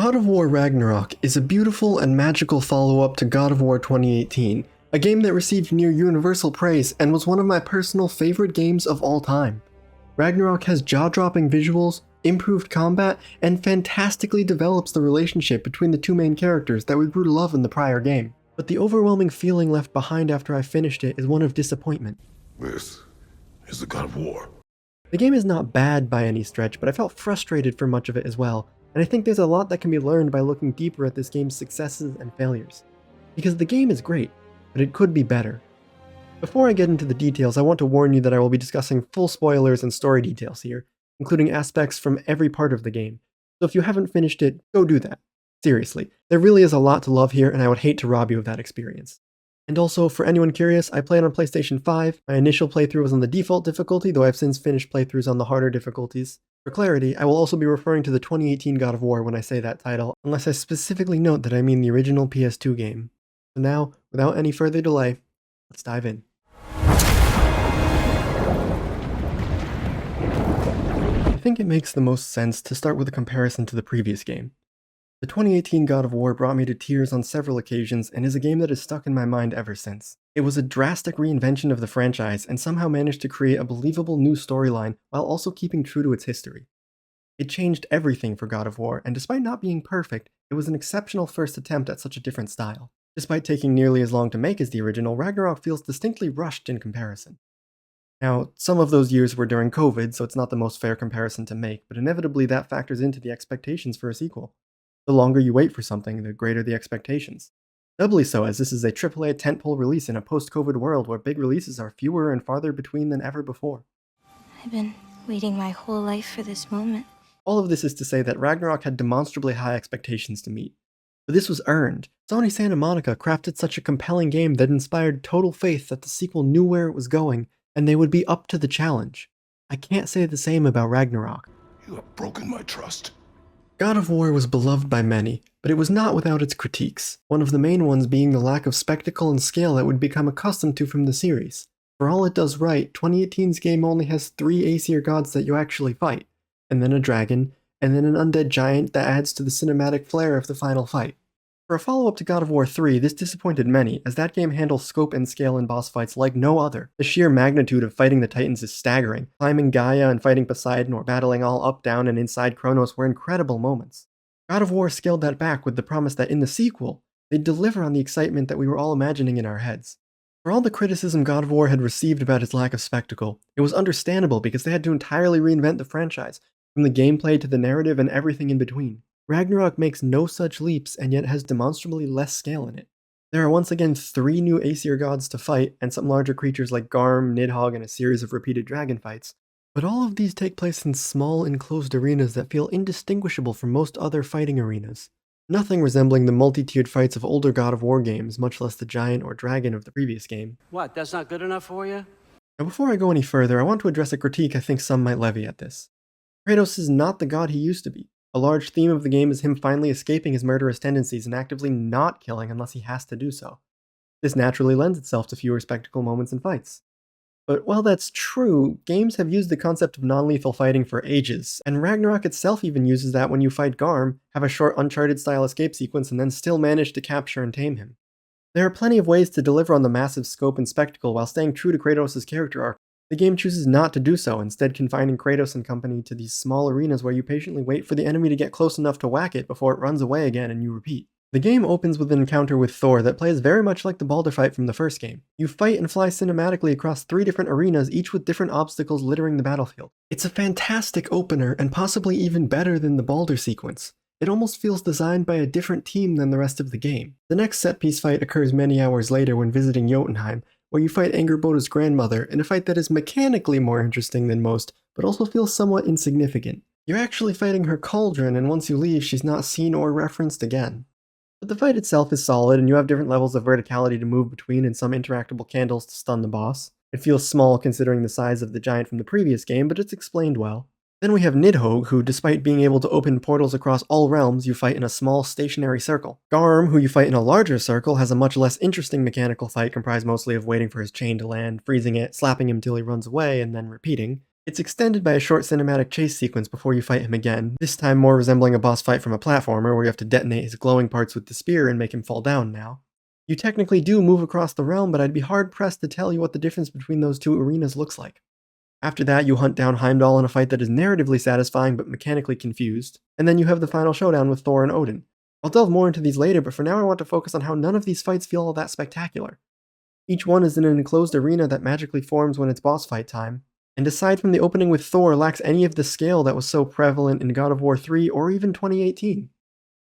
God of War Ragnarok is a beautiful and magical follow-up to God of War 2018, a game that received near universal praise and was one of my personal favorite games of all time. Ragnarok has jaw-dropping visuals, improved combat, and fantastically develops the relationship between the two main characters that we grew to love in the prior game. But the overwhelming feeling left behind after I finished it is one of disappointment. This is the God of War. The game is not bad by any stretch, but I felt frustrated for much of it as well, and I think there's a lot that can be learned by looking deeper at this game's successes and failures. Because the game is great, but it could be better. Before I get into the details, I want to warn you that I will be discussing full spoilers and story details here, including aspects from every part of the game, so if you haven't finished it, go do that. Seriously, there really is a lot to love here, and I would hate to rob you of that experience. And also, for anyone curious, I played on PlayStation 5, my initial playthrough was on the default difficulty, though I've since finished playthroughs on the harder difficulties. For clarity, I will also be referring to the 2018 God of War when I say that title, unless I specifically note that I mean the original PS2 game. So now, without any further delay, let's dive in. I think it makes the most sense to start with a comparison to the previous game. The 2018 God of War brought me to tears on several occasions and is a game that has stuck in my mind ever since. It was a drastic reinvention of the franchise and somehow managed to create a believable new storyline while also keeping true to its history. It changed everything for God of War, and despite not being perfect, it was an exceptional first attempt at such a different style. Despite taking nearly as long to make as the original, Ragnarok feels distinctly rushed in comparison. Now, some of those years were during COVID, so it's not the most fair comparison to make, but inevitably that factors into the expectations for a sequel. The longer you wait for something, the greater the expectations. Doubly so, as this is a AAA tentpole release in a post-COVID world where big releases are fewer and farther between than ever before. I've been waiting my whole life for this moment. All of this is to say that Ragnarok had demonstrably high expectations to meet. But this was earned. Sony Santa Monica crafted such a compelling game that inspired total faith that the sequel knew where it was going, and they would be up to the challenge. I can't say the same about Ragnarok. You have broken my trust. God of War was beloved by many, but it was not without its critiques, one of the main ones being the lack of spectacle and scale that we'd become accustomed to from the series. For all it does right, 2018's game only has 3 Aesir gods that you actually fight, and then a dragon, and then an undead giant that adds to the cinematic flair of the final fight. For a follow-up to God of War 3, this disappointed many, as that game handles scope and scale in boss fights like no other. The sheer magnitude of fighting the Titans is staggering. Climbing Gaia and fighting Poseidon or battling all up, down, and inside Kronos were incredible moments. God of War scaled that back with the promise that in the sequel, they'd deliver on the excitement that we were all imagining in our heads. For all the criticism God of War had received about its lack of spectacle, it was understandable because they had to entirely reinvent the franchise, from the gameplay to the narrative and everything in between. Ragnarok makes no such leaps and yet has demonstrably less scale in it. There are once again 3 new Aesir gods to fight, and some larger creatures like Garm, Nidhogg, and a series of repeated dragon fights, but all of these take place in small enclosed arenas that feel indistinguishable from most other fighting arenas. Nothing resembling the multi-tiered fights of older God of War games, much less the giant or dragon of the previous game. What, that's not good enough for you? Now before I go any further, I want to address a critique I think some might levy at this. Kratos is not the god he used to be. A large theme of the game is him finally escaping his murderous tendencies and actively not killing unless he has to do so. This naturally lends itself to fewer spectacle moments in fights. But while that's true, games have used the concept of non-lethal fighting for ages, and Ragnarok itself even uses that when you fight Garm, have a short Uncharted-style escape sequence, and then still manage to capture and tame him. There are plenty of ways to deliver on the massive scope and spectacle while staying true to Kratos' character arc. The game chooses not to do so, instead confining Kratos and company to these small arenas where you patiently wait for the enemy to get close enough to whack it before it runs away again and you repeat. The game opens with an encounter with Thor that plays very much like the Baldur fight from the first game. You fight and fly cinematically across 3 different arenas, each with different obstacles littering the battlefield. It's a fantastic opener and possibly even better than the Baldur sequence. It almost feels designed by a different team than the rest of the game. The next set-piece fight occurs many hours later when visiting Jotunheim, where you fight Angerboda's grandmother in a fight that is mechanically more interesting than most, but also feels somewhat insignificant. You're actually fighting her cauldron, and once you leave, she's not seen or referenced again. But the fight itself is solid, and you have different levels of verticality to move between and some interactable candles to stun the boss. It feels small considering the size of the giant from the previous game, but it's explained well. Then we have Nidhogg, who, despite being able to open portals across all realms, you fight in a small, stationary circle. Garm, who you fight in a larger circle, has a much less interesting mechanical fight comprised mostly of waiting for his chain to land, freezing it, slapping him till he runs away, and then repeating. It's extended by a short cinematic chase sequence before you fight him again, this time more resembling a boss fight from a platformer where you have to detonate his glowing parts with the spear and make him fall down now. You technically do move across the realm, but I'd be hard-pressed to tell you what the difference between those two arenas looks like. After that, you hunt down Heimdall in a fight that is narratively satisfying but mechanically confused, and then you have the final showdown with Thor and Odin. I'll delve more into these later, but for now I want to focus on how none of these fights feel all that spectacular. Each one is in an enclosed arena that magically forms when it's boss fight time, and aside from the opening with Thor, lacks any of the scale that was so prevalent in God of War 3 or even 2018.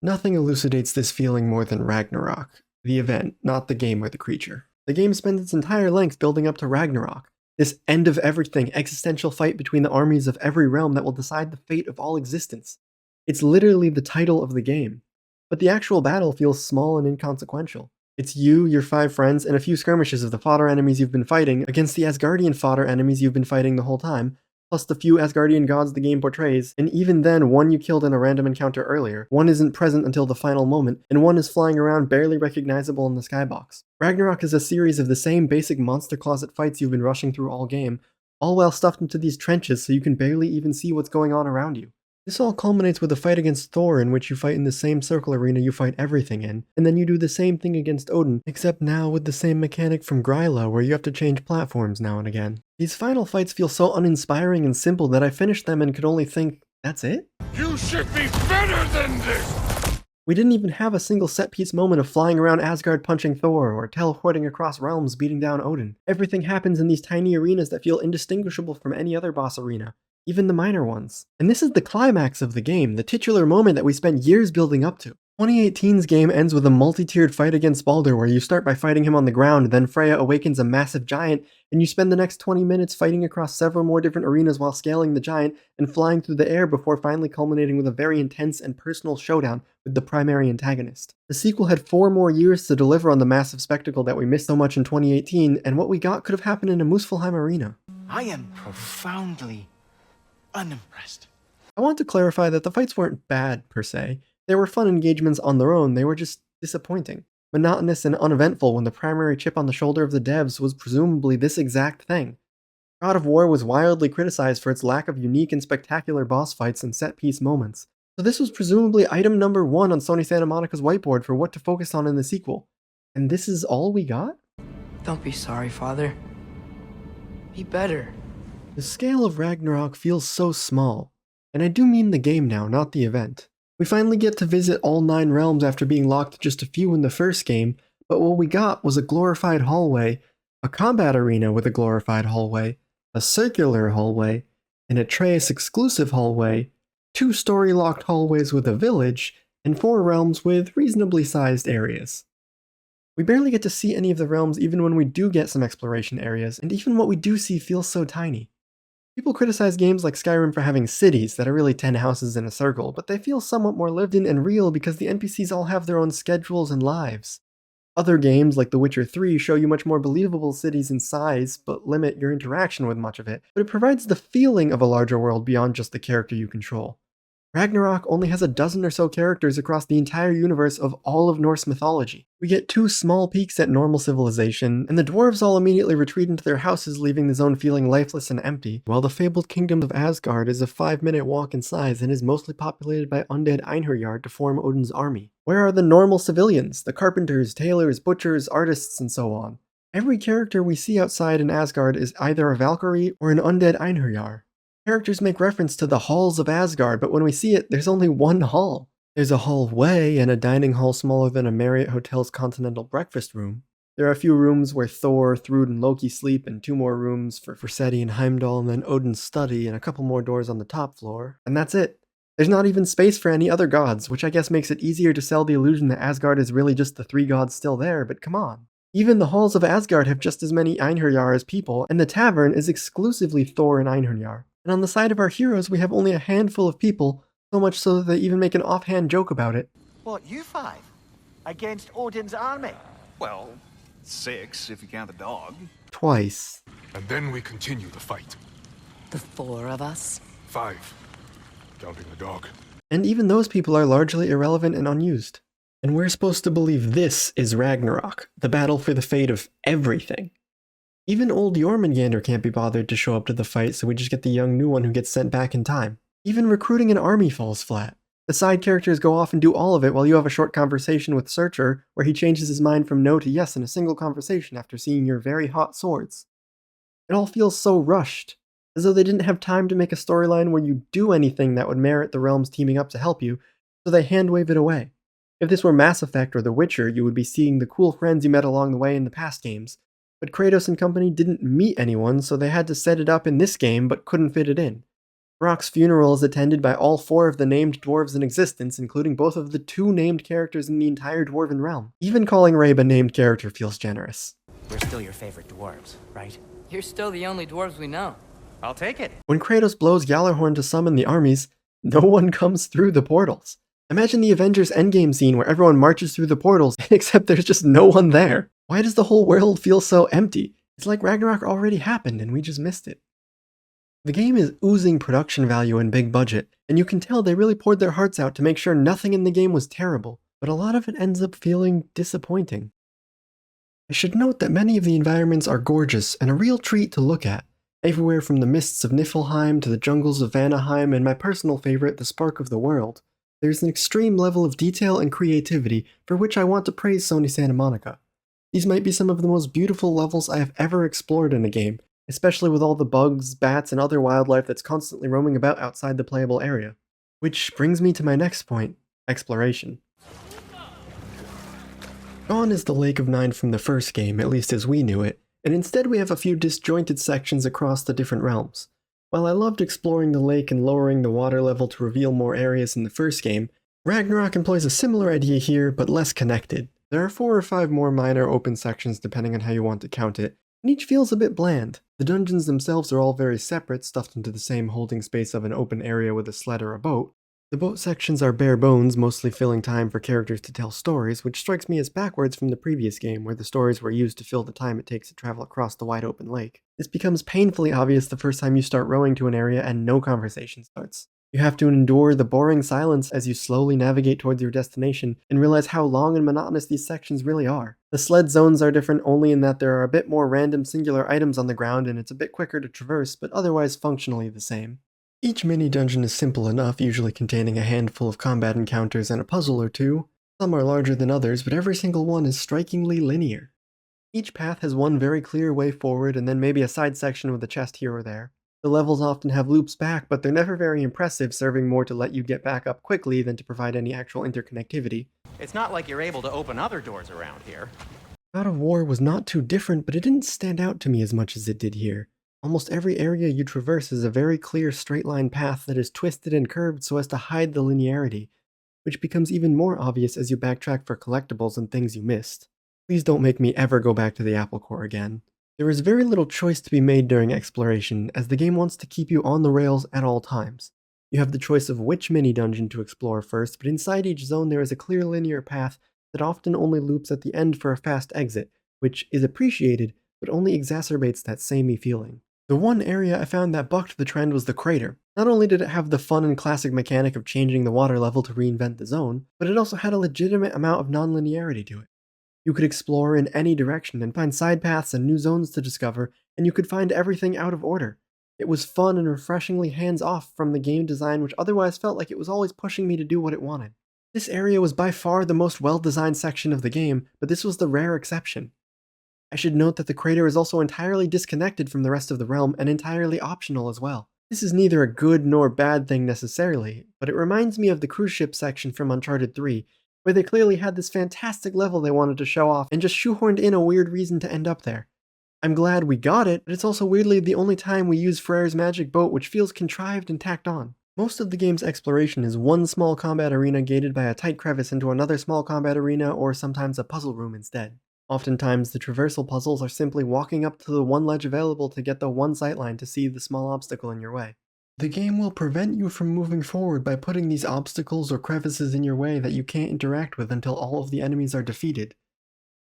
Nothing elucidates this feeling more than Ragnarok, the event, not the game or the creature. The game spends its entire length building up to Ragnarok, this end of everything, existential fight between the armies of every realm that will decide the fate of all existence. It's literally the title of the game, but the actual battle feels small and inconsequential. It's you, your 5 friends, and a few skirmishes of the fodder enemies you've been fighting against the Asgardian fodder enemies you've been fighting the whole time, plus the few Asgardian gods the game portrays, and even then one you killed in a random encounter earlier, one isn't present until the final moment, and one is flying around barely recognizable in the skybox. Ragnarok is a series of the same basic monster closet fights you've been rushing through all game, all while stuffed into these trenches so you can barely even see what's going on around you. This all culminates with a fight against Thor in which you fight in the same circle arena you fight everything in, and then you do the same thing against Odin, except now with the same mechanic from Gryla where you have to change platforms now and again. These final fights feel so uninspiring and simple that I finished them and could only think, that's it? You should be better than this! We didn't even have a single set-piece moment of flying around Asgard punching Thor, or teleporting across realms beating down Odin. Everything happens in these tiny arenas that feel indistinguishable from any other boss arena, even the minor ones. And this is the climax of the game, the titular moment that we spent years building up to. 2018's game ends with a multi-tiered fight against Baldur where you start by fighting him on the ground, then Freya awakens a massive giant, and you spend the next 20 minutes fighting across several more different arenas while scaling the giant and flying through the air before finally culminating with a very intense and personal showdown with the primary antagonist. The sequel had 4 more years to deliver on the massive spectacle that we missed so much in 2018, and what we got could have happened in a Muspelheim arena. I am profoundly unimpressed. I want to clarify that the fights weren't bad per se. They were fun engagements on their own, they were just disappointing. Monotonous and uneventful when the primary chip on the shoulder of the devs was presumably this exact thing. God of War was wildly criticized for its lack of unique and spectacular boss fights and set-piece moments, so this was presumably item number 1 on Sony Santa Monica's whiteboard for what to focus on in the sequel. And this is all we got? Don't be sorry, Father. Be better. The scale of Ragnarok feels so small, and I do mean the game now, not the event. We finally get to visit all 9 realms after being locked to just a few in the first game, but what we got was a glorified hallway, a combat arena with a glorified hallway, a circular hallway, an Atreus exclusive hallway, 2 story-locked hallways with a village, and 4 realms with reasonably sized areas. We barely get to see any of the realms even when we do get some exploration areas, and even what we do see feels so tiny. People criticize games like Skyrim for having cities that are really 10 houses in a circle, but they feel somewhat more lived in and real because the NPCs all have their own schedules and lives. Other games like The Witcher 3 show you much more believable cities in size, but limit your interaction with much of it, but it provides the feeling of a larger world beyond just the character you control. Ragnarok only has a dozen or so characters across the entire universe of all of Norse mythology. We get 2 small peeks at normal civilization, and the dwarves all immediately retreat into their houses, leaving the zone feeling lifeless and empty, while the fabled kingdom of Asgard is a 5-minute walk in size and is mostly populated by undead Einherjar to form Odin's army. Where are the normal civilians, the carpenters, tailors, butchers, artists, and so on? Every character we see outside in Asgard is either a Valkyrie or an undead Einherjar. Characters make reference to the halls of Asgard, but when we see it, there's only one hall. There's a hallway and a dining hall smaller than a Marriott Hotel's continental breakfast room. There are a few rooms where Thor, Thrud, and Loki sleep, and 2 more rooms for Seti and Heimdall, and then Odin's study, and a couple more doors on the top floor. And that's it. There's not even space for any other gods, which I guess makes it easier to sell the illusion that Asgard is really just the 3 gods still there, but come on. Even the halls of Asgard have just as many Einherjar as people, and the tavern is exclusively Thor and Einherjar. And on the side of our heroes, we have only a handful of people, so much so that they even make an offhand joke about it. What, you 5? Against Odin's army? Well, 6 if you count the dog. Twice. And then we continue the fight. The 4 of us? 5. Counting the dog. And even those people are largely irrelevant and unused. And we're supposed to believe this is Ragnarok, the battle for the fate of everything. Even old Jormungandr can't be bothered to show up to the fight, so we just get the young new one who gets sent back in time. Even recruiting an army falls flat. The side characters go off and do all of it while you have a short conversation with Searcher where he changes his mind from no to yes in a single conversation after seeing your very hot swords. It all feels so rushed, as though they didn't have time to make a storyline where you do anything that would merit the realms teaming up to help you, so they hand-wave it away. If this were Mass Effect or The Witcher, you would be seeing the cool friends you met along the way in the past games, but Kratos and company didn't meet anyone, so they had to set it up in this game but couldn't fit it in. Brock's funeral is attended by all 4 of the named dwarves in existence, including both of the 2 named characters in the entire Dwarven realm. Even calling Rabe a named character feels generous. We're still your favorite dwarves, right? You're still the only dwarves we know. I'll take it. When Kratos blows Gjallarhorn to summon the armies, no one comes through the portals. Imagine the Avengers Endgame scene where everyone marches through the portals, except there's just no one there. Why does the whole world feel so empty? It's like Ragnarok already happened and we just missed it. The game is oozing production value and big budget, and you can tell they really poured their hearts out to make sure nothing in the game was terrible, but a lot of it ends up feeling disappointing. I should note that many of the environments are gorgeous and a real treat to look at, everywhere from the mists of Niflheim to the jungles of Vanaheim and my personal favorite, the Spark of the World. There's an extreme level of detail and creativity for which I want to praise Sony Santa Monica. These might be some of the most beautiful levels I have ever explored in a game, especially with all the bugs, bats, and other wildlife that's constantly roaming about outside the playable area. Which brings me to my next point, exploration. Gone is the Lake of Nine from the first game, at least as we knew it, and instead we have a few disjointed sections across the different realms. While I loved exploring the lake and lowering the water level to reveal more areas in the first game, Ragnarok employs a similar idea here, but less connected. There are 4 or 5 more minor open sections depending on how you want to count it, and each feels a bit bland. The dungeons themselves are all very separate, stuffed into the same holding space of an open area with a sled or a boat. The boat sections are bare bones, mostly filling time for characters to tell stories, which strikes me as backwards from the previous game, where the stories were used to fill the time it takes to travel across the wide open lake. This becomes painfully obvious the first time you start rowing to an area and no conversation starts. You have to endure the boring silence as you slowly navigate towards your destination and realize how long and monotonous these sections really are. The sled zones are different only in that there are a bit more random singular items on the ground and it's a bit quicker to traverse, but otherwise functionally the same. Each mini-dungeon is simple enough, usually containing a handful of combat encounters and a puzzle or 2. Some are larger than others, but every single one is strikingly linear. Each path has one very clear way forward and then maybe a side section with a chest here or there. The levels often have loops back, but they're never very impressive, serving more to let you get back up quickly than to provide any actual interconnectivity. It's not like you're able to open other doors around here. God of War was not too different, but it didn't stand out to me as much as it did here. Almost every area you traverse is a very clear straight-line path that is twisted and curved so as to hide the linearity, which becomes even more obvious as you backtrack for collectibles and things you missed. Please don't make me ever go back to the Apple Core again. There is very little choice to be made during exploration, as the game wants to keep you on the rails at all times. You have the choice of which mini-dungeon to explore first, but inside each zone there is a clear linear path that often only loops at the end for a fast exit, which is appreciated, but only exacerbates that samey feeling. The one area I found that bucked the trend was the crater. Not only did it have the fun and classic mechanic of changing the water level to reinvent the zone, but it also had a legitimate amount of non-linearity to it. You could explore in any direction and find side paths and new zones to discover, and you could find everything out of order. It was fun and refreshingly hands-off from the game design, which otherwise felt like it was always pushing me to do what it wanted. This area was by far the most well-designed section of the game, but this was the rare exception. I should note that the crater is also entirely disconnected from the rest of the realm and entirely optional as well. This is neither a good nor bad thing necessarily, but it reminds me of the cruise ship section from Uncharted 3, where they clearly had this fantastic level they wanted to show off and just shoehorned in a weird reason to end up there. I'm glad we got it, but it's also weirdly the only time we use Freyr's magic boat, which feels contrived and tacked on. Most of the game's exploration is one small combat arena gated by a tight crevice into another small combat arena or sometimes a puzzle room instead. Oftentimes, the traversal puzzles are simply walking up to the one ledge available to get the one sightline to see the small obstacle in your way. The game will prevent you from moving forward by putting these obstacles or crevices in your way that you can't interact with until all of the enemies are defeated.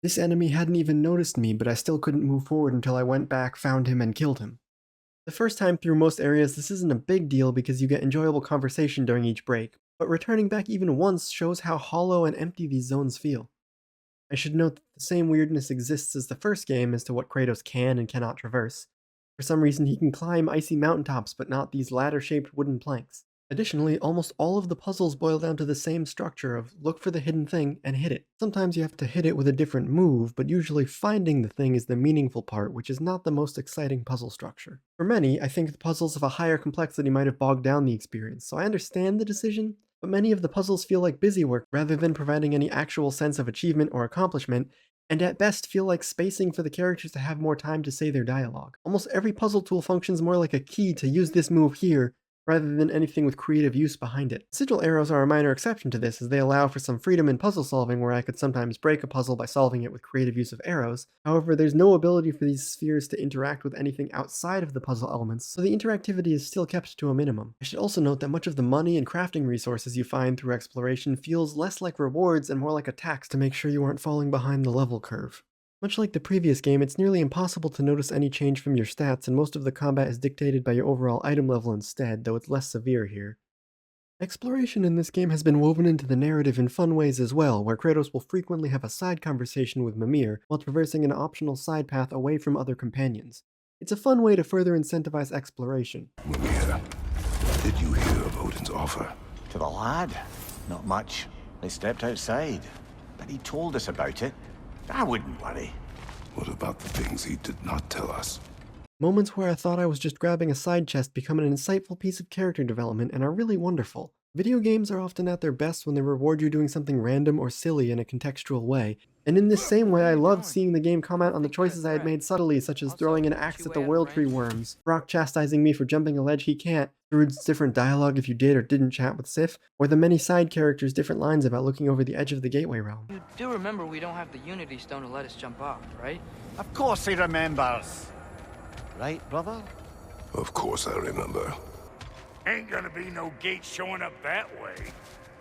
This enemy hadn't even noticed me, but I still couldn't move forward until I went back, found him, and killed him. The first time through most areas this isn't a big deal because you get enjoyable conversation during each break, but returning back even once shows how hollow and empty these zones feel. I I should note that the same weirdness exists as the first game as to what Kratos can and cannot traverse. For some reason, he can climb icy mountaintops, but not these ladder-shaped wooden planks. Additionally, almost all of the puzzles boil down to the same structure of look for the hidden thing and hit it. Sometimes you have to hit it with a different move, but usually finding the thing is the meaningful part, which is not the most exciting puzzle structure. For many, I think the puzzles of a higher complexity might have bogged down the experience, so I understand the decision, but many of the puzzles feel like busy work rather than providing any actual sense of achievement or accomplishment, and at best feel like spacing for the characters to have more time to say their dialogue. Almost every puzzle tool functions more like a key to use this move here, rather than anything with creative use behind it. Sigil arrows are a minor exception to this, as they allow for some freedom in puzzle solving where I could sometimes break a puzzle by solving it with creative use of arrows. However, there's no ability for these spheres to interact with anything outside of the puzzle elements, so the interactivity is still kept to a minimum. I should also note that much of the money and crafting resources you find through exploration feels less like rewards and more like a tax to make sure you aren't falling behind the level curve. Much like the previous game, it's nearly impossible to notice any change from your stats, and most of the combat is dictated by your overall item level instead, though it's less severe here. Exploration in this game has been woven into the narrative in fun ways as well, where Kratos will frequently have a side conversation with Mimir while traversing an optional side path away from other companions. It's a fun way to further incentivize exploration. Mimir, did you hear of Odin's offer? To the lad? Not much. They stepped outside. But he told us about it. I wouldn't worry. What about the things he did not tell us? Moments where I thought I was just grabbing a side chest become an insightful piece of character development and are really wonderful. Video games are often at their best when they reward you doing something random or silly in a contextual way, and in this same way I loved seeing the game comment on the choices I had made subtly, such as throwing an axe at the World Tree worms, Brock chastising me for jumping a ledge he can't, Druid's different dialogue if you did or didn't chat with Sif, or the many side characters' different lines about looking over the edge of the Gateway Realm. You do remember we don't have the Unity Stone to let us jump off, right? Of course he remembers. Right, brother? Of course I remember. Ain't gonna be no gate showing up that way.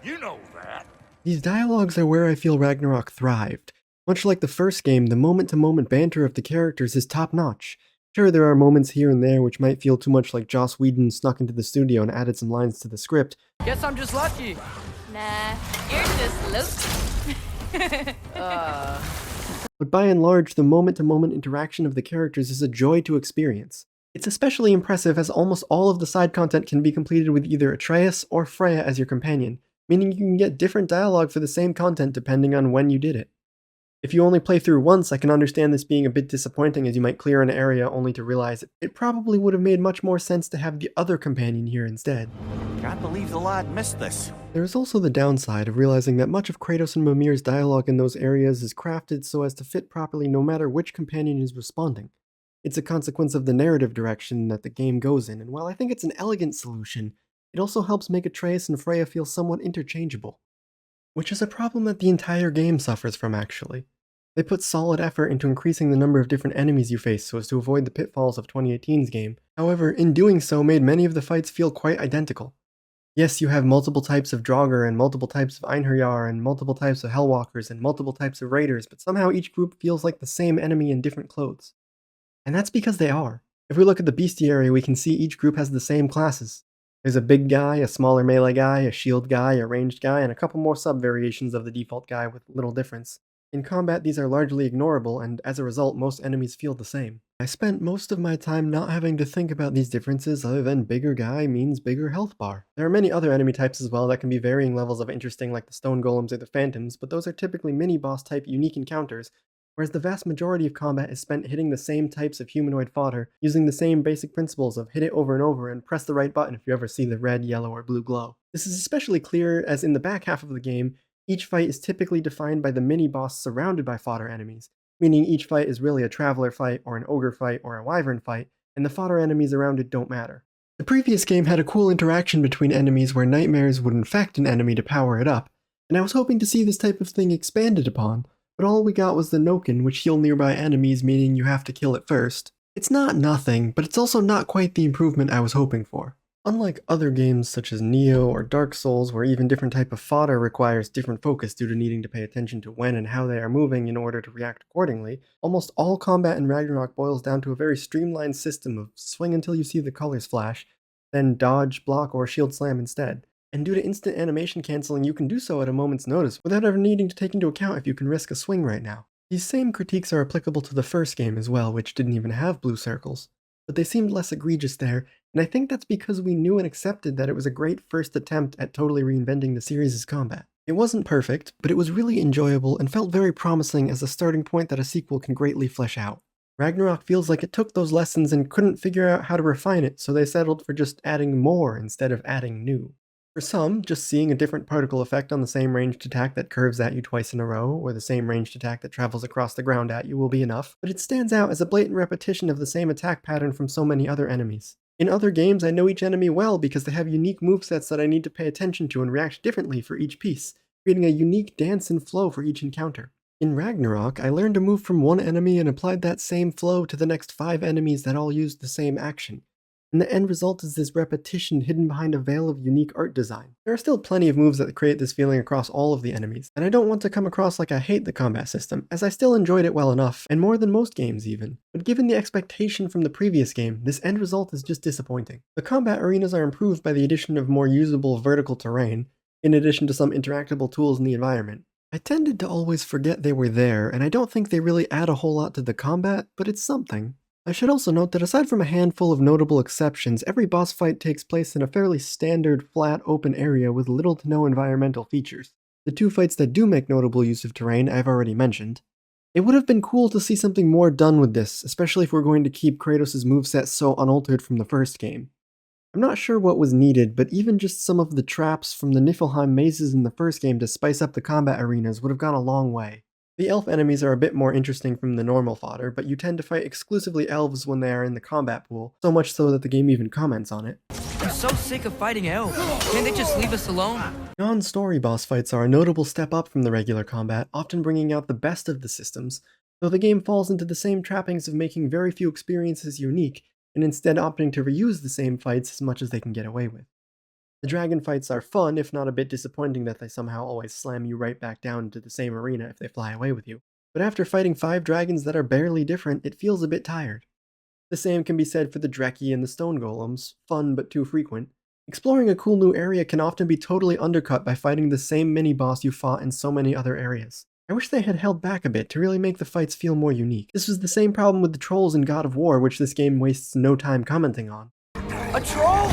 You know that. These dialogues are where I feel Ragnarok thrived. Much like the first game, the moment-to-moment banter of the characters is top-notch. Sure, there are moments here and there which might feel too much like Joss Whedon snuck into the studio and added some lines to the script. Guess I'm just lucky. Nah, you're just Loki. But by and large, the moment-to-moment interaction of the characters is a joy to experience. It's especially impressive as almost all of the side content can be completed with either Atreus or Freya as your companion, meaning you can get different dialogue for the same content depending on when you did it. If you only play through once, I can understand this being a bit disappointing as you might clear an area only to realize it probably would have made much more sense to have the other companion here instead. Can't believe the lad missed this. There is also the downside of realizing that much of Kratos and Mimir's dialogue in those areas is crafted so as to fit properly no matter which companion is responding. It's a consequence of the narrative direction that the game goes in, and while I think it's an elegant solution, it also helps make Atreus and Freya feel somewhat interchangeable. Which is a problem that the entire game suffers from, actually. They put solid effort into increasing the number of different enemies you face so as to avoid the pitfalls of 2018's game. However, in doing so made many of the fights feel quite identical. Yes, you have multiple types of Draugr and multiple types of Einherjar and multiple types of Hellwalkers and multiple types of Raiders, but somehow each group feels like the same enemy in different clothes. And that's because they are. If we look at the bestiary, we can see each group has the same classes. There's a big guy, a smaller melee guy, a shield guy, a ranged guy, and a couple more sub-variations of the default guy with little difference. In combat, these are largely ignorable, and as a result, most enemies feel the same. I spent most of my time not having to think about these differences other than bigger guy means bigger health bar. There are many other enemy types as well that can be varying levels of interesting like the stone golems or the phantoms, but those are typically mini-boss type unique encounters, whereas the vast majority of combat is spent hitting the same types of humanoid fodder, using the same basic principles of hit it over and over and press the right button if you ever see the red, yellow, or blue glow. This is especially clear as in the back half of the game, each fight is typically defined by the mini-boss surrounded by fodder enemies, meaning each fight is really a traveler fight, or an ogre fight, or a wyvern fight, and the fodder enemies around it don't matter. The previous game had a cool interaction between enemies where nightmares would infect an enemy to power it up, and I was hoping to see this type of thing expanded upon, but all we got was the Noken, which heal nearby enemies, meaning you have to kill it first. It's not nothing, but it's also not quite the improvement I was hoping for. Unlike other games such as Nioh or Dark Souls, where even different type of fodder requires different focus due to needing to pay attention to when and how they are moving in order to react accordingly, almost all combat in Ragnarok boils down to a very streamlined system of swing until you see the colors flash, then dodge, block, or shield slam instead. And due to instant animation canceling, you can do so at a moment's notice without ever needing to take into account if you can risk a swing right now. These same critiques are applicable to the first game as well, which didn't even have blue circles, but they seemed less egregious there, and I think that's because we knew and accepted that it was a great first attempt at totally reinventing the series' combat. It wasn't perfect, but it was really enjoyable and felt very promising as a starting point that a sequel can greatly flesh out. Ragnarok feels like it took those lessons and couldn't figure out how to refine it, so they settled for just adding more instead of adding new. For some, just seeing a different particle effect on the same ranged attack that curves at you twice in a row, or the same ranged attack that travels across the ground at you will be enough, but it stands out as a blatant repetition of the same attack pattern from so many other enemies. In other games, I know each enemy well because they have unique movesets that I need to pay attention to and react differently for each piece, creating a unique dance and flow for each encounter. In Ragnarok, I learned to move from one enemy and applied that same flow to the next 5 enemies that all used the same action. And the end result is this repetition hidden behind a veil of unique art design. There are still plenty of moves that create this feeling across all of the enemies, and I don't want to come across like I hate the combat system, as I still enjoyed it well enough, and more than most games even. But given the expectation from the previous game, this end result is just disappointing. The combat arenas are improved by the addition of more usable vertical terrain, in addition to some interactable tools in the environment. I tended to always forget they were there, and I don't think they really add a whole lot to the combat, but it's something. I should also note that aside from a handful of notable exceptions, every boss fight takes place in a fairly standard, flat, open area with little to no environmental features. The 2 fights that do make notable use of terrain I've already mentioned. It would have been cool to see something more done with this, especially if we're going to keep Kratos' moveset so unaltered from the first game. I'm not sure what was needed, but even just some of the traps from the Niflheim mazes in the first game to spice up the combat arenas would have gone a long way. The elf enemies are a bit more interesting from the normal fodder, but you tend to fight exclusively elves when they are in the combat pool, so much so that the game even comments on it. I'm so sick of fighting elves. Can't they just leave us alone? Non-story boss fights are a notable step up from the regular combat, often bringing out the best of the systems, though the game falls into the same trappings of making very few experiences unique, and instead opting to reuse the same fights as much as they can get away with. The dragon fights are fun, if not a bit disappointing that they somehow always slam you right back down into the same arena if they fly away with you. But after fighting 5 dragons that are barely different, it feels a bit tired. The same can be said for the Dreki and the stone golems, fun but too frequent. Exploring a cool new area can often be totally undercut by fighting the same mini-boss you fought in so many other areas. I wish they had held back a bit to really make the fights feel more unique. This was the same problem with the trolls in God of War, which this game wastes no time commenting on. A troll?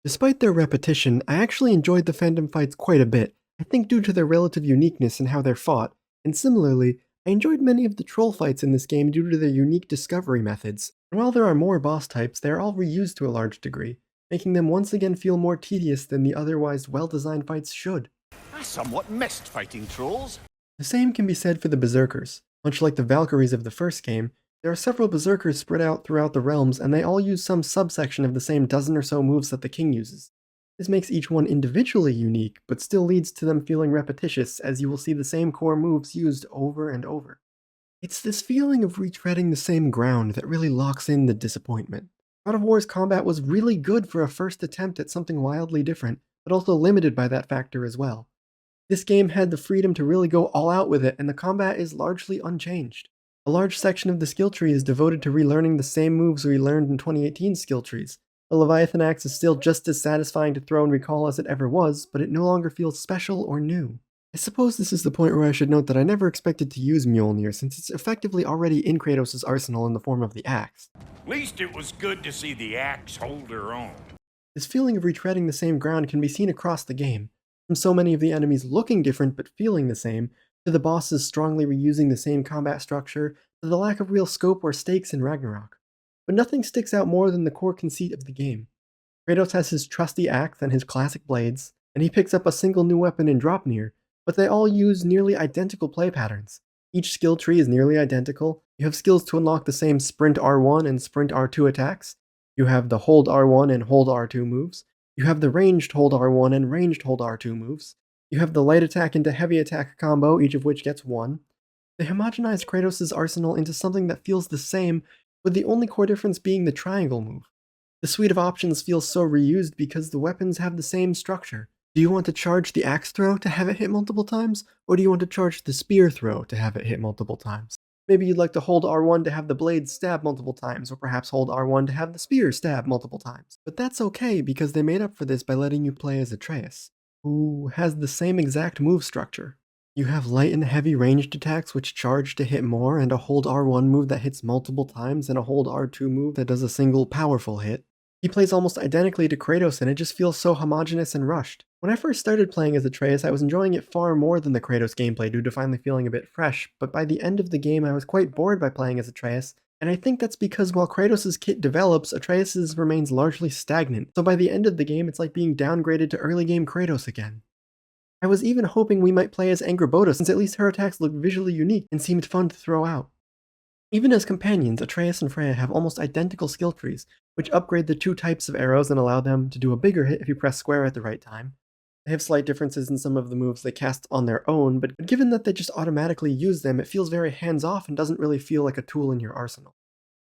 Despite their repetition, I actually enjoyed the Phantom fights quite a bit, I think due to their relative uniqueness in how they're fought, and similarly, I enjoyed many of the troll fights in this game due to their unique discovery methods, and while there are more boss types, they are all reused to a large degree, making them once again feel more tedious than the otherwise well-designed fights should. I somewhat missed fighting trolls. The same can be said for the Berserkers. Much like the Valkyries of the first game, there are several Berserkers spread out throughout the realms, and they all use some subsection of the same dozen or so moves that the king uses. This makes each one individually unique, but still leads to them feeling repetitious, as you will see the same core moves used over and over. It's this feeling of retreading the same ground that really locks in the disappointment. God of War's combat was really good for a first attempt at something wildly different, but also limited by that factor as well. This game had the freedom to really go all out with it, and the combat is largely unchanged. A large section of the skill tree is devoted to relearning the same moves we learned in 2018's skill trees. The Leviathan axe is still just as satisfying to throw and recall as it ever was, but it no longer feels special or new. I suppose this is the point where I should note that I never expected to use Mjolnir, since it's effectively already in Kratos' arsenal in the form of the axe. At least it was good to see the axe hold her own. This feeling of retreading the same ground can be seen across the game, from so many of the enemies looking different but feeling the same, to the bosses strongly reusing the same combat structure, to the lack of real scope or stakes in Ragnarok. But nothing sticks out more than the core conceit of the game. Kratos has his trusty axe and his classic blades, and he picks up a single new weapon in Dropnir, but they all use nearly identical play patterns. Each skill tree is nearly identical. You have skills to unlock the same Sprint R1 and Sprint R2 attacks. You have the Hold R1 and Hold R2 moves. You have the Ranged Hold R1 and Ranged Hold R2 moves. You have the light attack into heavy attack combo, each of which gets 1. They homogenized Kratos' arsenal into something that feels the same, with the only core difference being the triangle move. The suite of options feels so reused because the weapons have the same structure. Do you want to charge the axe throw to have it hit multiple times, or do you want to charge the spear throw to have it hit multiple times? Maybe you'd like to hold R1 to have the blade stab multiple times, or perhaps hold R1 to have the spear stab multiple times. But that's okay, because they made up for this by letting you play as Atreus, who has the same exact move structure. You have light and heavy ranged attacks which charge to hit more, and a hold R1 move that hits multiple times, and a hold R2 move that does a single powerful hit. He plays almost identically to Kratos, and it just feels so homogeneous and rushed. When I first started playing as Atreus, I was enjoying it far more than the Kratos gameplay due to finally feeling a bit fresh, but by the end of the game I was quite bored by playing as Atreus, and I think that's because while Kratos' kit develops, Atreus' remains largely stagnant, so by the end of the game it's like being downgraded to early game Kratos again. I was even hoping we might play as Angrboda, since at least her attacks looked visually unique and seemed fun to throw out. Even as companions, Atreus and Freya have almost identical skill trees, which upgrade the two types of arrows and allow them to do a bigger hit if you press square at the right time. They have slight differences in some of the moves they cast on their own, but given that they just automatically use them, it feels very hands-off and doesn't really feel like a tool in your arsenal.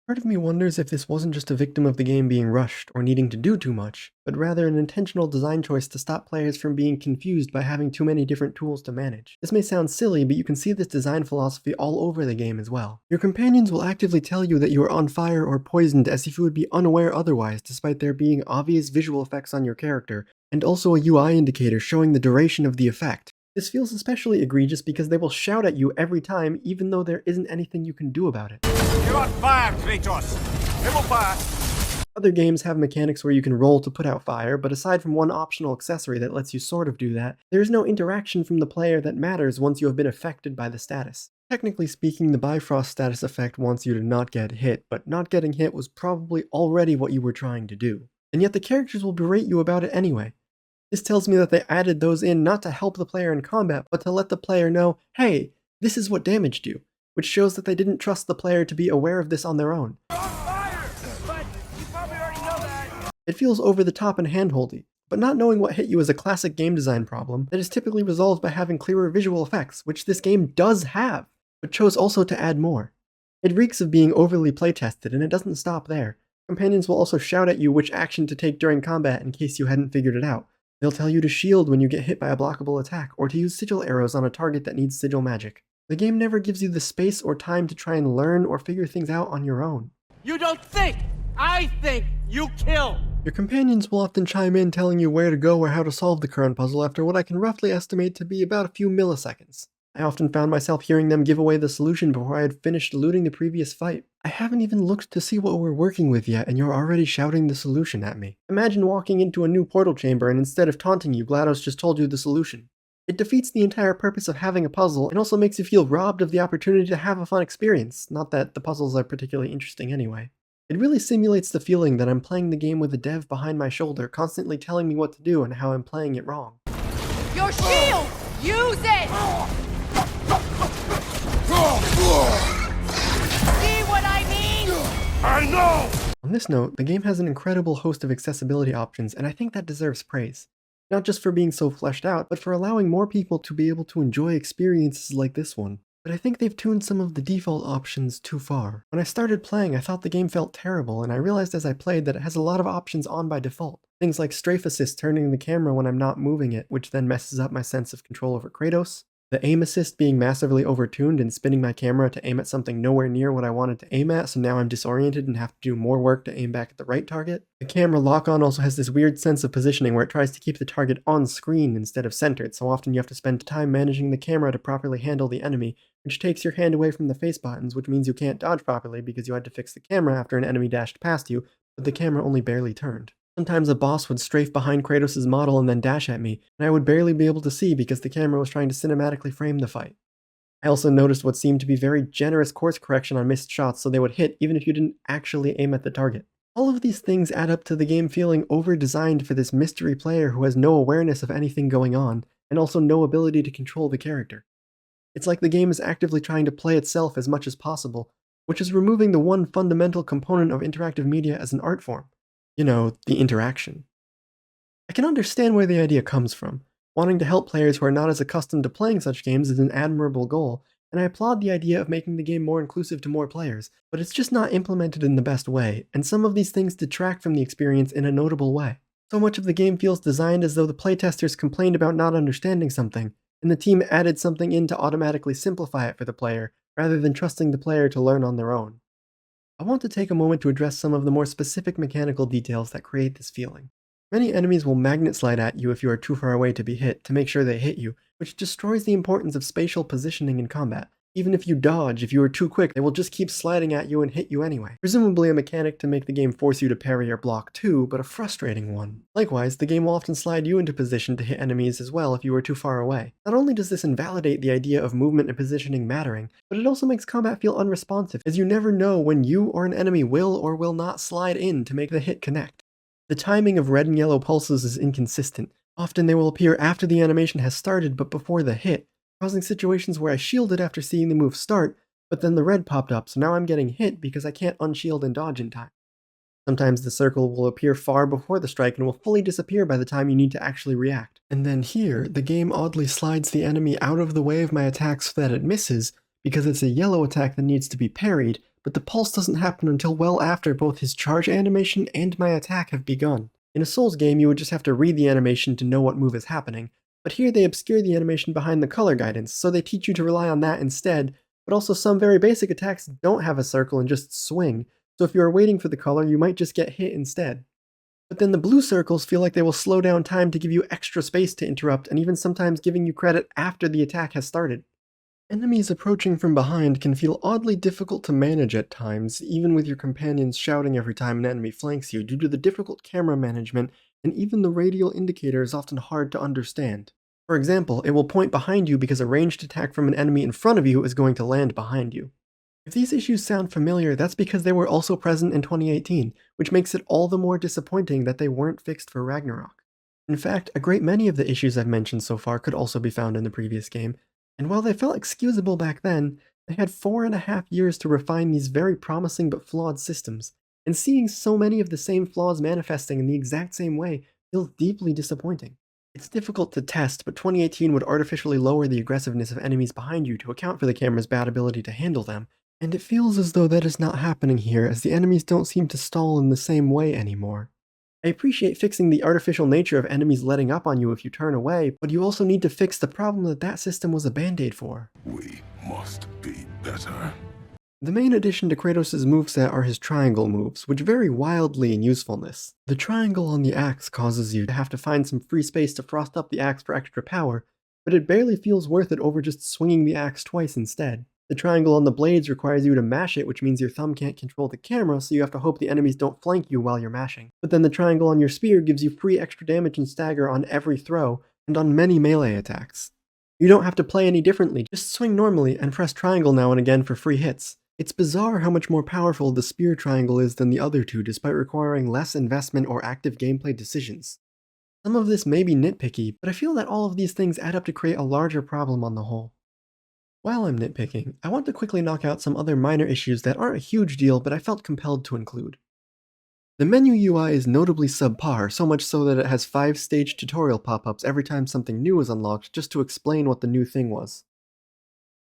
Part of me wonders if this wasn't just a victim of the game being rushed or needing to do too much, but rather an intentional design choice to stop players from being confused by having too many different tools to manage. This may sound silly, but you can see this design philosophy all over the game as well. Your companions will actively tell you that you are on fire or poisoned as if you would be unaware otherwise, despite there being obvious visual effects on your character, and also a UI indicator showing the duration of the effect. This feels especially egregious because they will shout at you every time, even though there isn't anything you can do about it. You're on fire, Kratos. It will pass. Other games have mechanics where you can roll to put out fire, but aside from one optional accessory that lets you sort of do that, there is no interaction from the player that matters once you have been affected by the status. Technically speaking, the Bifrost status effect wants you to not get hit, but not getting hit was probably already what you were trying to do. And yet the characters will berate you about it anyway. This tells me that they added those in not to help the player in combat, but to let the player know, hey, this is what damaged you, which shows that they didn't trust the player to be aware of this on their own. It feels over the top and handholdy, but not knowing what hit you is a classic game design problem that is typically resolved by having clearer visual effects, which this game does have, but chose also to add more. It reeks of being overly playtested, and it doesn't stop there. Companions will also shout at you which action to take during combat in case you hadn't figured it out. They'll tell you to shield when you get hit by a blockable attack, or to use sigil arrows on a target that needs sigil magic. The game never gives you the space or time to try and learn or figure things out on your own. You don't think! I think! You kill! Your companions will often chime in telling you where to go or how to solve the current puzzle after what I can roughly estimate to be about a few milliseconds. I often found myself hearing them give away the solution before I had finished looting the previous fight. I haven't even looked to see what we're working with yet, and you're already shouting the solution at me. Imagine walking into a new portal chamber and instead of taunting you, GLaDOS just told you the solution. It defeats the entire purpose of having a puzzle and also makes you feel robbed of the opportunity to have a fun experience, not that the puzzles are particularly interesting anyway. It really simulates the feeling that I'm playing the game with a dev behind my shoulder, constantly telling me what to do and how I'm playing it wrong. Your shield! Use it! See what I mean? I know! On this note, the game has an incredible host of accessibility options, and I think that deserves praise. Not just for being so fleshed out, but for allowing more people to be able to enjoy experiences like this one. But I think they've tuned some of the default options too far. When I started playing, I thought the game felt terrible, and I realized as I played that it has a lot of options on by default. Things like strafe assist turning the camera when I'm not moving it, which then messes up my sense of control over Kratos. The aim assist being massively overtuned and spinning my camera to aim at something nowhere near what I wanted to aim at, so now I'm disoriented and have to do more work to aim back at the right target. The camera lock-on also has this weird sense of positioning where it tries to keep the target on screen instead of centered, so often you have to spend time managing the camera to properly handle the enemy, which takes your hand away from the face buttons, which means you can't dodge properly because you had to fix the camera after an enemy dashed past you, but the camera only barely turned. Sometimes a boss would strafe behind Kratos' model and then dash at me, and I would barely be able to see because the camera was trying to cinematically frame the fight. I also noticed what seemed to be very generous course correction on missed shots so they would hit even if you didn't actually aim at the target. All of these things add up to the game feeling over-designed for this mystery player who has no awareness of anything going on, and also no ability to control the character. It's like the game is actively trying to play itself as much as possible, which is removing the one fundamental component of interactive media as an art form. You know, the interaction. I can understand where the idea comes from. Wanting to help players who are not as accustomed to playing such games is an admirable goal, and I applaud the idea of making the game more inclusive to more players, but it's just not implemented in the best way, and some of these things detract from the experience in a notable way. So much of the game feels designed as though the playtesters complained about not understanding something, and the team added something in to automatically simplify it for the player, rather than trusting the player to learn on their own. I want to take a moment to address some of the more specific mechanical details that create this feeling. Many enemies will magnet slide at you if you are too far away to be hit to make sure they hit you, which destroys the importance of spatial positioning in combat. Even if you dodge, if you are too quick, they will just keep sliding at you and hit you anyway. Presumably a mechanic to make the game force you to parry or block too, but a frustrating one. Likewise, the game will often slide you into position to hit enemies as well if you are too far away. Not only does this invalidate the idea of movement and positioning mattering, but it also makes combat feel unresponsive, as you never know when you or an enemy will or will not slide in to make the hit connect. The timing of red and yellow pulses is inconsistent. Often they will appear after the animation has started but before the hit, causing situations where I shielded after seeing the move start, but then the red popped up, so now I'm getting hit because I can't unshield and dodge in time. Sometimes the circle will appear far before the strike and will fully disappear by the time you need to actually react. And then here, the game oddly slides the enemy out of the way of my attack so that it misses, because it's a yellow attack that needs to be parried, but the pulse doesn't happen until well after both his charge animation and my attack have begun. In a Souls game, you would just have to read the animation to know what move is happening, but here they obscure the animation behind the color guidance, so they teach you to rely on that instead, but also some very basic attacks don't have a circle and just swing, so if you are waiting for the color, you might just get hit instead. But then the blue circles feel like they will slow down time to give you extra space to interrupt, and even sometimes giving you credit after the attack has started. Enemies approaching from behind can feel oddly difficult to manage at times, even with your companions shouting every time an enemy flanks you due to the difficult camera management, and even the radial indicator is often hard to understand. For example, it will point behind you because a ranged attack from an enemy in front of you is going to land behind you. If these issues sound familiar, that's because they were also present in 2018, which makes it all the more disappointing that they weren't fixed for Ragnarok. In fact, a great many of the issues I've mentioned so far could also be found in the previous game, and while they felt excusable back then, they had 4.5 years to refine these very promising but flawed systems, and seeing so many of the same flaws manifesting in the exact same way feels deeply disappointing. It's difficult to test, but 2018 would artificially lower the aggressiveness of enemies behind you to account for the camera's bad ability to handle them, and it feels as though that is not happening here, as the enemies don't seem to stall in the same way anymore. I appreciate fixing the artificial nature of enemies letting up on you if you turn away, but you also need to fix the problem that system was a band-aid for. We must be better. The main addition to Kratos' moveset are his triangle moves, which vary wildly in usefulness. The triangle on the axe causes you to have to find some free space to frost up the axe for extra power, but it barely feels worth it over just swinging the axe twice instead. The triangle on the blades requires you to mash it, which means your thumb can't control the camera, so you have to hope the enemies don't flank you while you're mashing. But then the triangle on your spear gives you free extra damage and stagger on every throw, and on many melee attacks. You don't have to play any differently, just swing normally and press triangle now and again for free hits. It's bizarre how much more powerful the spear triangle is than the other two, despite requiring less investment or active gameplay decisions. Some of this may be nitpicky, but I feel that all of these things add up to create a larger problem on the whole. While I'm nitpicking, I want to quickly knock out some other minor issues that aren't a huge deal, but I felt compelled to include. The menu UI is notably subpar, so much so that it has 5-stage tutorial pop-ups every time something new is unlocked just to explain what the new thing was.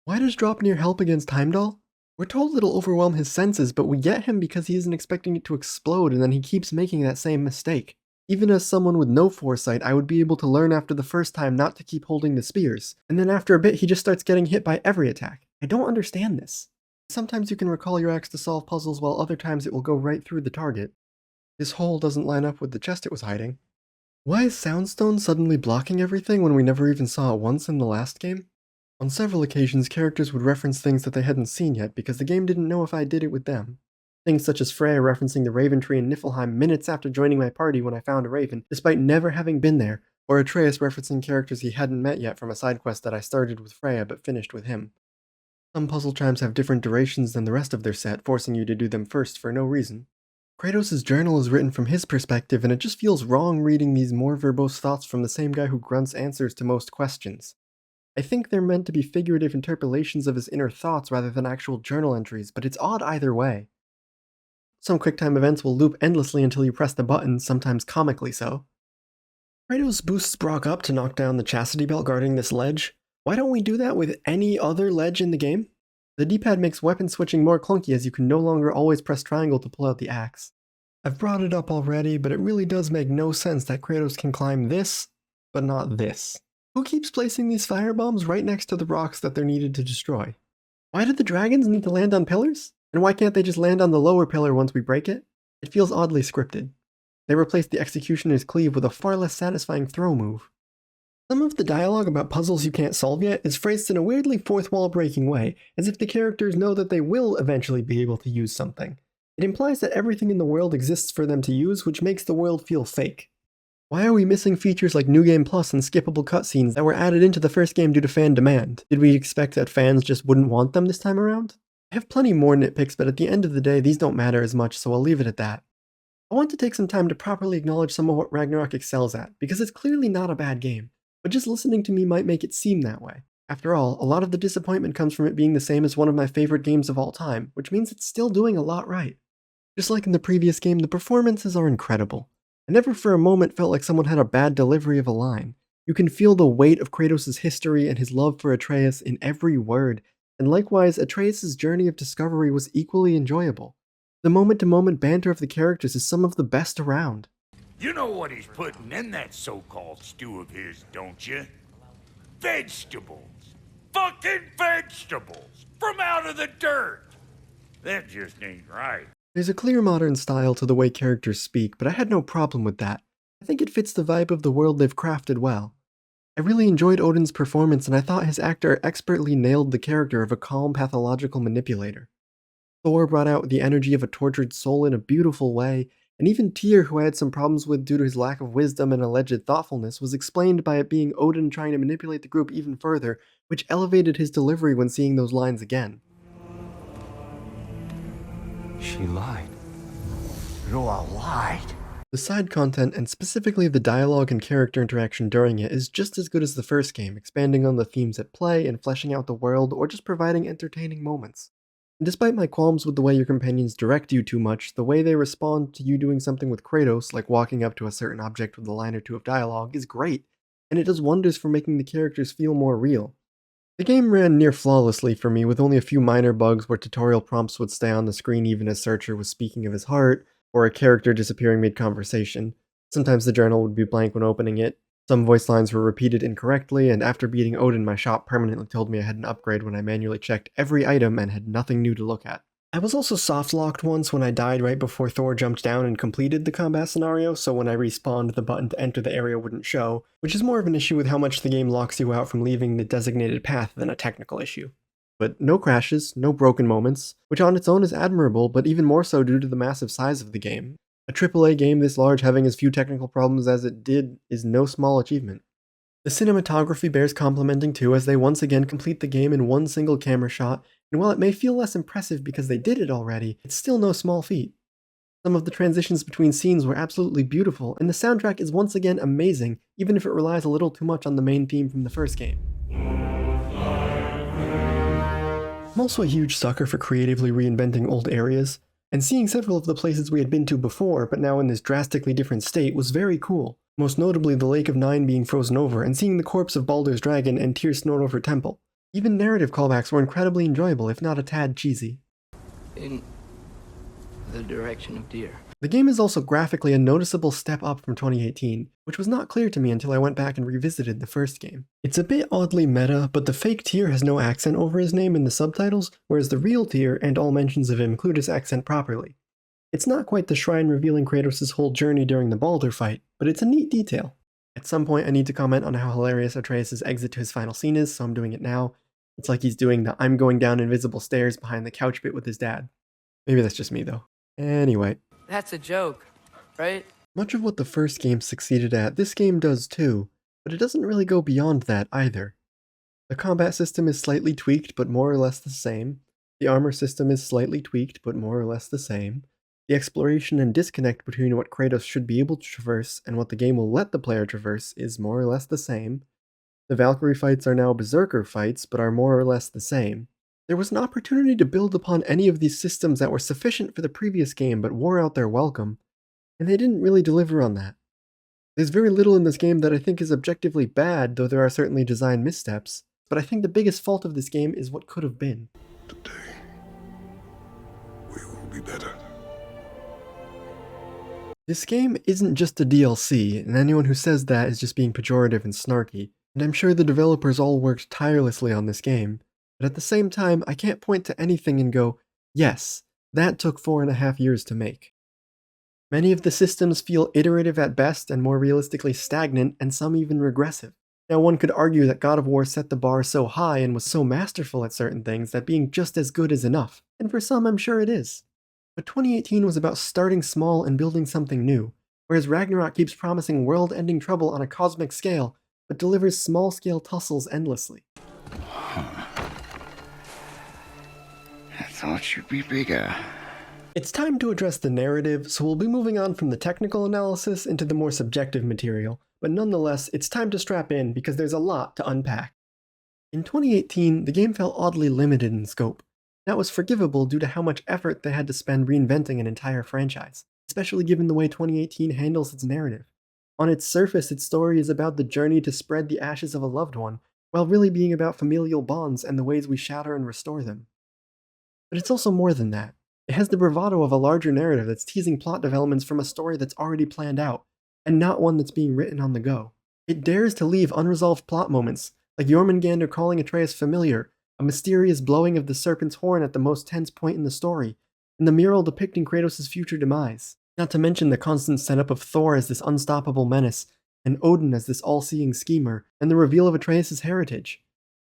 Why does Draupnir help against Heimdall? We're told it'll overwhelm his senses, but we get him because he isn't expecting it to explode and then he keeps making that same mistake. Even as someone with no foresight, I would be able to learn after the first time not to keep holding the spears, and then after a bit he just starts getting hit by every attack. I don't understand this. Sometimes you can recall your axe to solve puzzles while other times it will go right through the target. This hole doesn't line up with the chest it was hiding. Why is Soundstone suddenly blocking everything when we never even saw it once in the last game? On several occasions, characters would reference things that they hadn't seen yet because the game didn't know if I did it with them. Things such as Freya referencing the Raven Tree in Niflheim minutes after joining my party when I found a raven, despite never having been there, or Atreus referencing characters he hadn't met yet from a side quest that I started with Freya but finished with him. Some puzzle chimes have different durations than the rest of their set, forcing you to do them first for no reason. Kratos' journal is written from his perspective, and it just feels wrong reading these more verbose thoughts from the same guy who grunts answers to most questions. I think they're meant to be figurative interpolations of his inner thoughts rather than actual journal entries, but it's odd either way. Some QuickTime events will loop endlessly until you press the button, sometimes comically so. Kratos boosts Brock up to knock down the chastity belt guarding this ledge. Why don't we do that with any other ledge in the game? The D-pad makes weapon switching more clunky as you can no longer always press triangle to pull out the axe. I've brought it up already, but it really does make no sense that Kratos can climb this, but not this. Who keeps placing these firebombs right next to the rocks that they're needed to destroy? Why did the dragons need to land on pillars? And why can't they just land on the lower pillar once we break it? It feels oddly scripted. They replaced the executioner's cleave with a far less satisfying throw move. Some of the dialogue about puzzles you can't solve yet is phrased in a weirdly fourth wall breaking way, as if the characters know that they will eventually be able to use something. It implies that everything in the world exists for them to use, which makes the world feel fake. Why are we missing features like New Game Plus and skippable cutscenes that were added into the first game due to fan demand? Did we expect that fans just wouldn't want them this time around? I have plenty more nitpicks, but at the end of the day, these don't matter as much, so I'll leave it at that. I want to take some time to properly acknowledge some of what Ragnarok excels at, because it's clearly not a bad game, but just listening to me might make it seem that way. After all, a lot of the disappointment comes from it being the same as one of my favorite games of all time, which means it's still doing a lot right. Just like in the previous game, the performances are incredible. I never for a moment felt like someone had a bad delivery of a line. You can feel the weight of Kratos' history and his love for Atreus in every word, and likewise, Atreus' journey of discovery was equally enjoyable. The moment-to-moment banter of the characters is some of the best around. You know what he's putting in that so-called stew of his, don't you? Vegetables. Fucking vegetables. From out of the dirt. That just ain't right. There's a clear modern style to the way characters speak, but I had no problem with that. I think it fits the vibe of the world they've crafted well. I really enjoyed Odin's performance, and I thought his actor expertly nailed the character of a calm pathological manipulator. Thor brought out the energy of a tortured soul in a beautiful way, and even Tyr, who I had some problems with due to his lack of wisdom and alleged thoughtfulness, was explained by it being Odin trying to manipulate the group even further, which elevated his delivery when seeing those lines again. She lied. Roa lied. The side content, and specifically the dialogue and character interaction during it, is just as good as the first game, expanding on the themes at play and fleshing out the world, or just providing entertaining moments. And despite my qualms with the way your companions direct you too much, the way they respond to you doing something with Kratos, like walking up to a certain object with a line or two of dialogue, is great, and it does wonders for making the characters feel more real. The game ran near flawlessly for me, with only a few minor bugs where tutorial prompts would stay on the screen even as Searcher was speaking of his heart, or a character disappearing mid-conversation. Sometimes the journal would be blank when opening it, some voice lines were repeated incorrectly, and after beating Odin, my shop permanently told me I had an upgrade when I manually checked every item and had nothing new to look at. I was also soft-locked once when I died right before Thor jumped down and completed the combat scenario, so when I respawned, the button to enter the area wouldn't show, which is more of an issue with how much the game locks you out from leaving the designated path than a technical issue. But no crashes, no broken moments, which on its own is admirable, but even more so due to the massive size of the game. A AAA game this large having as few technical problems as it did is no small achievement. The cinematography bears complimenting too, as they once again complete the game in one single camera shot, and while it may feel less impressive because they did it already, it's still no small feat. Some of the transitions between scenes were absolutely beautiful, and the soundtrack is once again amazing, even if it relies a little too much on the main theme from the first game. I'm also a huge sucker for creatively reinventing old areas, and seeing several of the places we had been to before, but now in this drastically different state, was very cool. Most notably the Lake of Nine being frozen over, and seeing the corpse of Baldur's Dragon and Tyr's Snored-over Temple. Even narrative callbacks were incredibly enjoyable, if not a tad cheesy. In the direction of deer. The game is also graphically a noticeable step up from 2018, which was not clear to me until I went back and revisited the first game. It's a bit oddly meta, but the fake Tyr has no accent over his name in the subtitles, whereas the real Tyr and all mentions of him include his accent properly. It's not quite the shrine revealing Kratos' whole journey during the Baldur fight, but it's a neat detail. At some point I need to comment on how hilarious Atreus' exit to his final scene is, so I'm doing it now. It's like he's doing the I'm going down invisible stairs behind the couch bit with his dad. Maybe that's just me though. Anyway. That's a joke, right? Much of what the first game succeeded at, this game does too, but it doesn't really go beyond that either. The combat system is slightly tweaked but more or less the same. The armor system is slightly tweaked but more or less the same. The exploration and disconnect between what Kratos should be able to traverse and what the game will let the player traverse is more or less the same. The Valkyrie fights are now Berserker fights, but are more or less the same. There was an opportunity to build upon any of these systems that were sufficient for the previous game but wore out their welcome, and they didn't really deliver on that. There's very little in this game that I think is objectively bad, though there are certainly design missteps, but I think the biggest fault of this game is what could have been. Today, we will be better. This game isn't just a DLC, and anyone who says that is just being pejorative and snarky, and I'm sure the developers all worked tirelessly on this game, but at the same time, I can't point to anything and go, yes, that took 4.5 years to make. Many of the systems feel iterative at best and more realistically stagnant, and some even regressive. Now, one could argue that God of War set the bar so high and was so masterful at certain things that being just as good is enough, and for some I'm sure it is. But 2018 was about starting small and building something new, whereas Ragnarok keeps promising world-ending trouble on a cosmic scale, but delivers small-scale tussles endlessly. I thought you'd be bigger. It's time to address the narrative, so we'll be moving on from the technical analysis into the more subjective material, but nonetheless, it's time to strap in because there's a lot to unpack. In 2018, the game felt oddly limited in scope. That was forgivable due to how much effort they had to spend reinventing an entire franchise, especially given the way 2018 handles its narrative. On its surface, its story is about the journey to spread the ashes of a loved one, while really being about familial bonds and the ways we shatter and restore them. But it's also more than that. It has the bravado of a larger narrative that's teasing plot developments from a story that's already planned out, and not one that's being written on the go. It dares to leave unresolved plot moments, like Jormungandr calling Atreus familiar, a mysterious blowing of the serpent's horn at the most tense point in the story, and the mural depicting Kratos' future demise. Not to mention the constant setup of Thor as this unstoppable menace, and Odin as this all-seeing schemer, and the reveal of Atreus' heritage.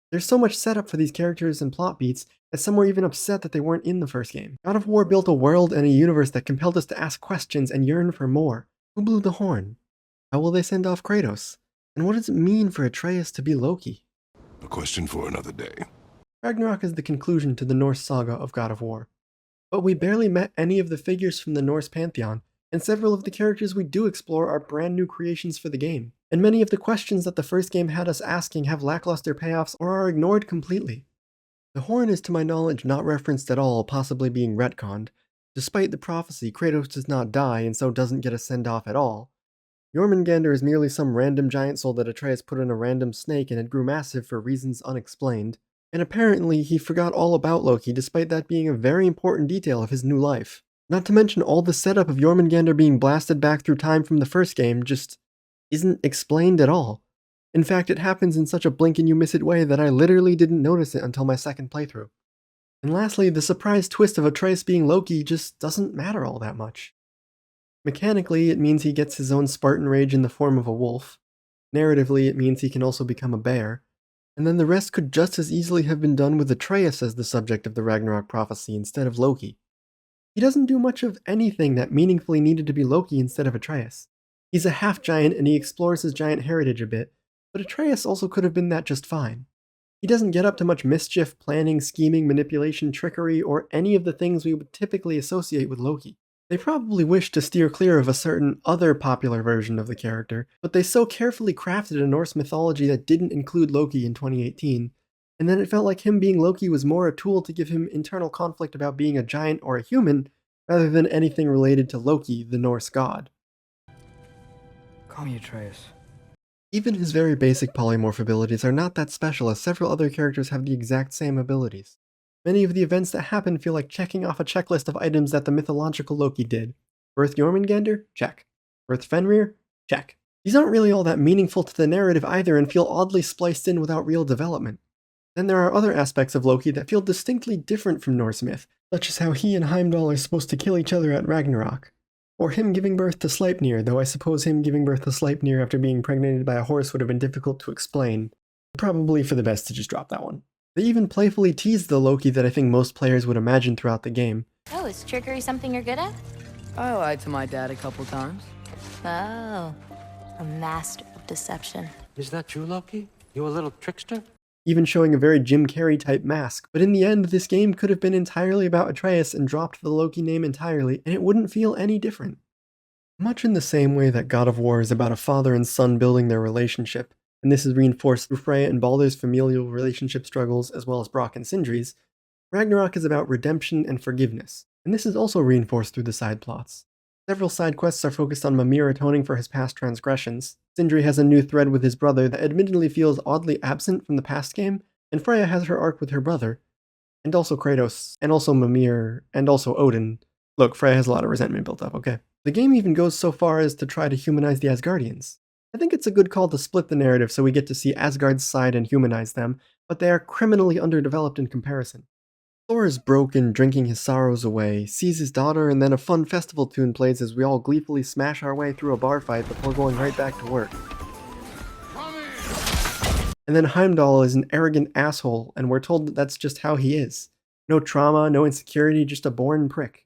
There's so much setup for these characters and plot beats that some were even upset that they weren't in the first game. God of War built a world and a universe that compelled us to ask questions and yearn for more. Who blew the horn? How will they send off Kratos? And what does it mean for Atreus to be Loki? A question for another day. Ragnarok is the conclusion to the Norse saga of God of War. But we barely met any of the figures from the Norse pantheon, and several of the characters we do explore are brand new creations for the game. And many of the questions that the first game had us asking have lackluster payoffs or are ignored completely. The horn is to my knowledge not referenced at all, possibly being retconned. Despite the prophecy, Kratos does not die and so doesn't get a send-off at all. Jormungandr is merely some random giant soul that Atreus put in a random snake and it grew massive for reasons unexplained. And apparently he forgot all about Loki despite that being a very important detail of his new life. Not to mention all the setup of Jormungandr being blasted back through time from the first game just isn't explained at all. In fact, it happens in such a blink and you miss it way that I literally didn't notice it until my second playthrough. And lastly, the surprise twist of Atreus being Loki just doesn't matter all that much. Mechanically, it means he gets his own Spartan rage in the form of a wolf. Narratively, it means he can also become a bear. And then the rest could just as easily have been done with Atreus as the subject of the Ragnarok prophecy instead of Loki. He doesn't do much of anything that meaningfully needed to be Loki instead of Atreus. He's a half-giant and he explores his giant heritage a bit, but Atreus also could have been that just fine. He doesn't get up to much mischief, planning, scheming, manipulation, trickery, or any of the things we would typically associate with Loki. They probably wished to steer clear of a certain other popular version of the character, but they so carefully crafted a Norse mythology that didn't include Loki in 2018, and then it felt like him being Loki was more a tool to give him internal conflict about being a giant or a human, rather than anything related to Loki, the Norse god. Call me Atreus. Even his very basic polymorph abilities are not that special as several other characters have the exact same abilities. Many of the events that happen feel like checking off a checklist of items that the mythological Loki did. Birth Jormungandr? Check. Birth Fenrir? Check. These aren't really all that meaningful to the narrative either and feel oddly spliced in without real development. Then there are other aspects of Loki that feel distinctly different from Norse myth, such as how he and Heimdall are supposed to kill each other at Ragnarok. Or him giving birth to Sleipnir, though I suppose him giving birth to Sleipnir after being impregnated by a horse would have been difficult to explain. Probably for the best to just drop that one. They even playfully teased the Loki that I think most players would imagine throughout the game. Oh, is trickery something you're good at? I lied to my dad a couple times. Oh, a master of deception. Is that you, Loki? You a little trickster? Even showing a very Jim Carrey type mask, but in the end this game could have been entirely about Atreus and dropped the Loki name entirely, and it wouldn't feel any different. Much in the same way that God of War is about a father and son building their relationship, and this is reinforced through Freya and Baldur's familial relationship struggles as well as Brock and Sindri's, Ragnarok is about redemption and forgiveness, and this is also reinforced through the side plots. Several side quests are focused on Mimir atoning for his past transgressions. Sindri has a new thread with his brother that admittedly feels oddly absent from the past game, and Freya has her arc with her brother, and also Kratos, and also Mimir, and also Odin. Look, Freya has a lot of resentment built up, okay? The game even goes so far as to try to humanize the Asgardians. I think it's a good call to split the narrative so we get to see Asgard's side and humanize them, but they are criminally underdeveloped in comparison. Thor is broken, drinking his sorrows away, sees his daughter, and then a fun festival tune plays as we all gleefully smash our way through a bar fight before going right back to work. And then Heimdall is an arrogant asshole, and we're told that that's just how he is. No trauma, no insecurity, just a born prick.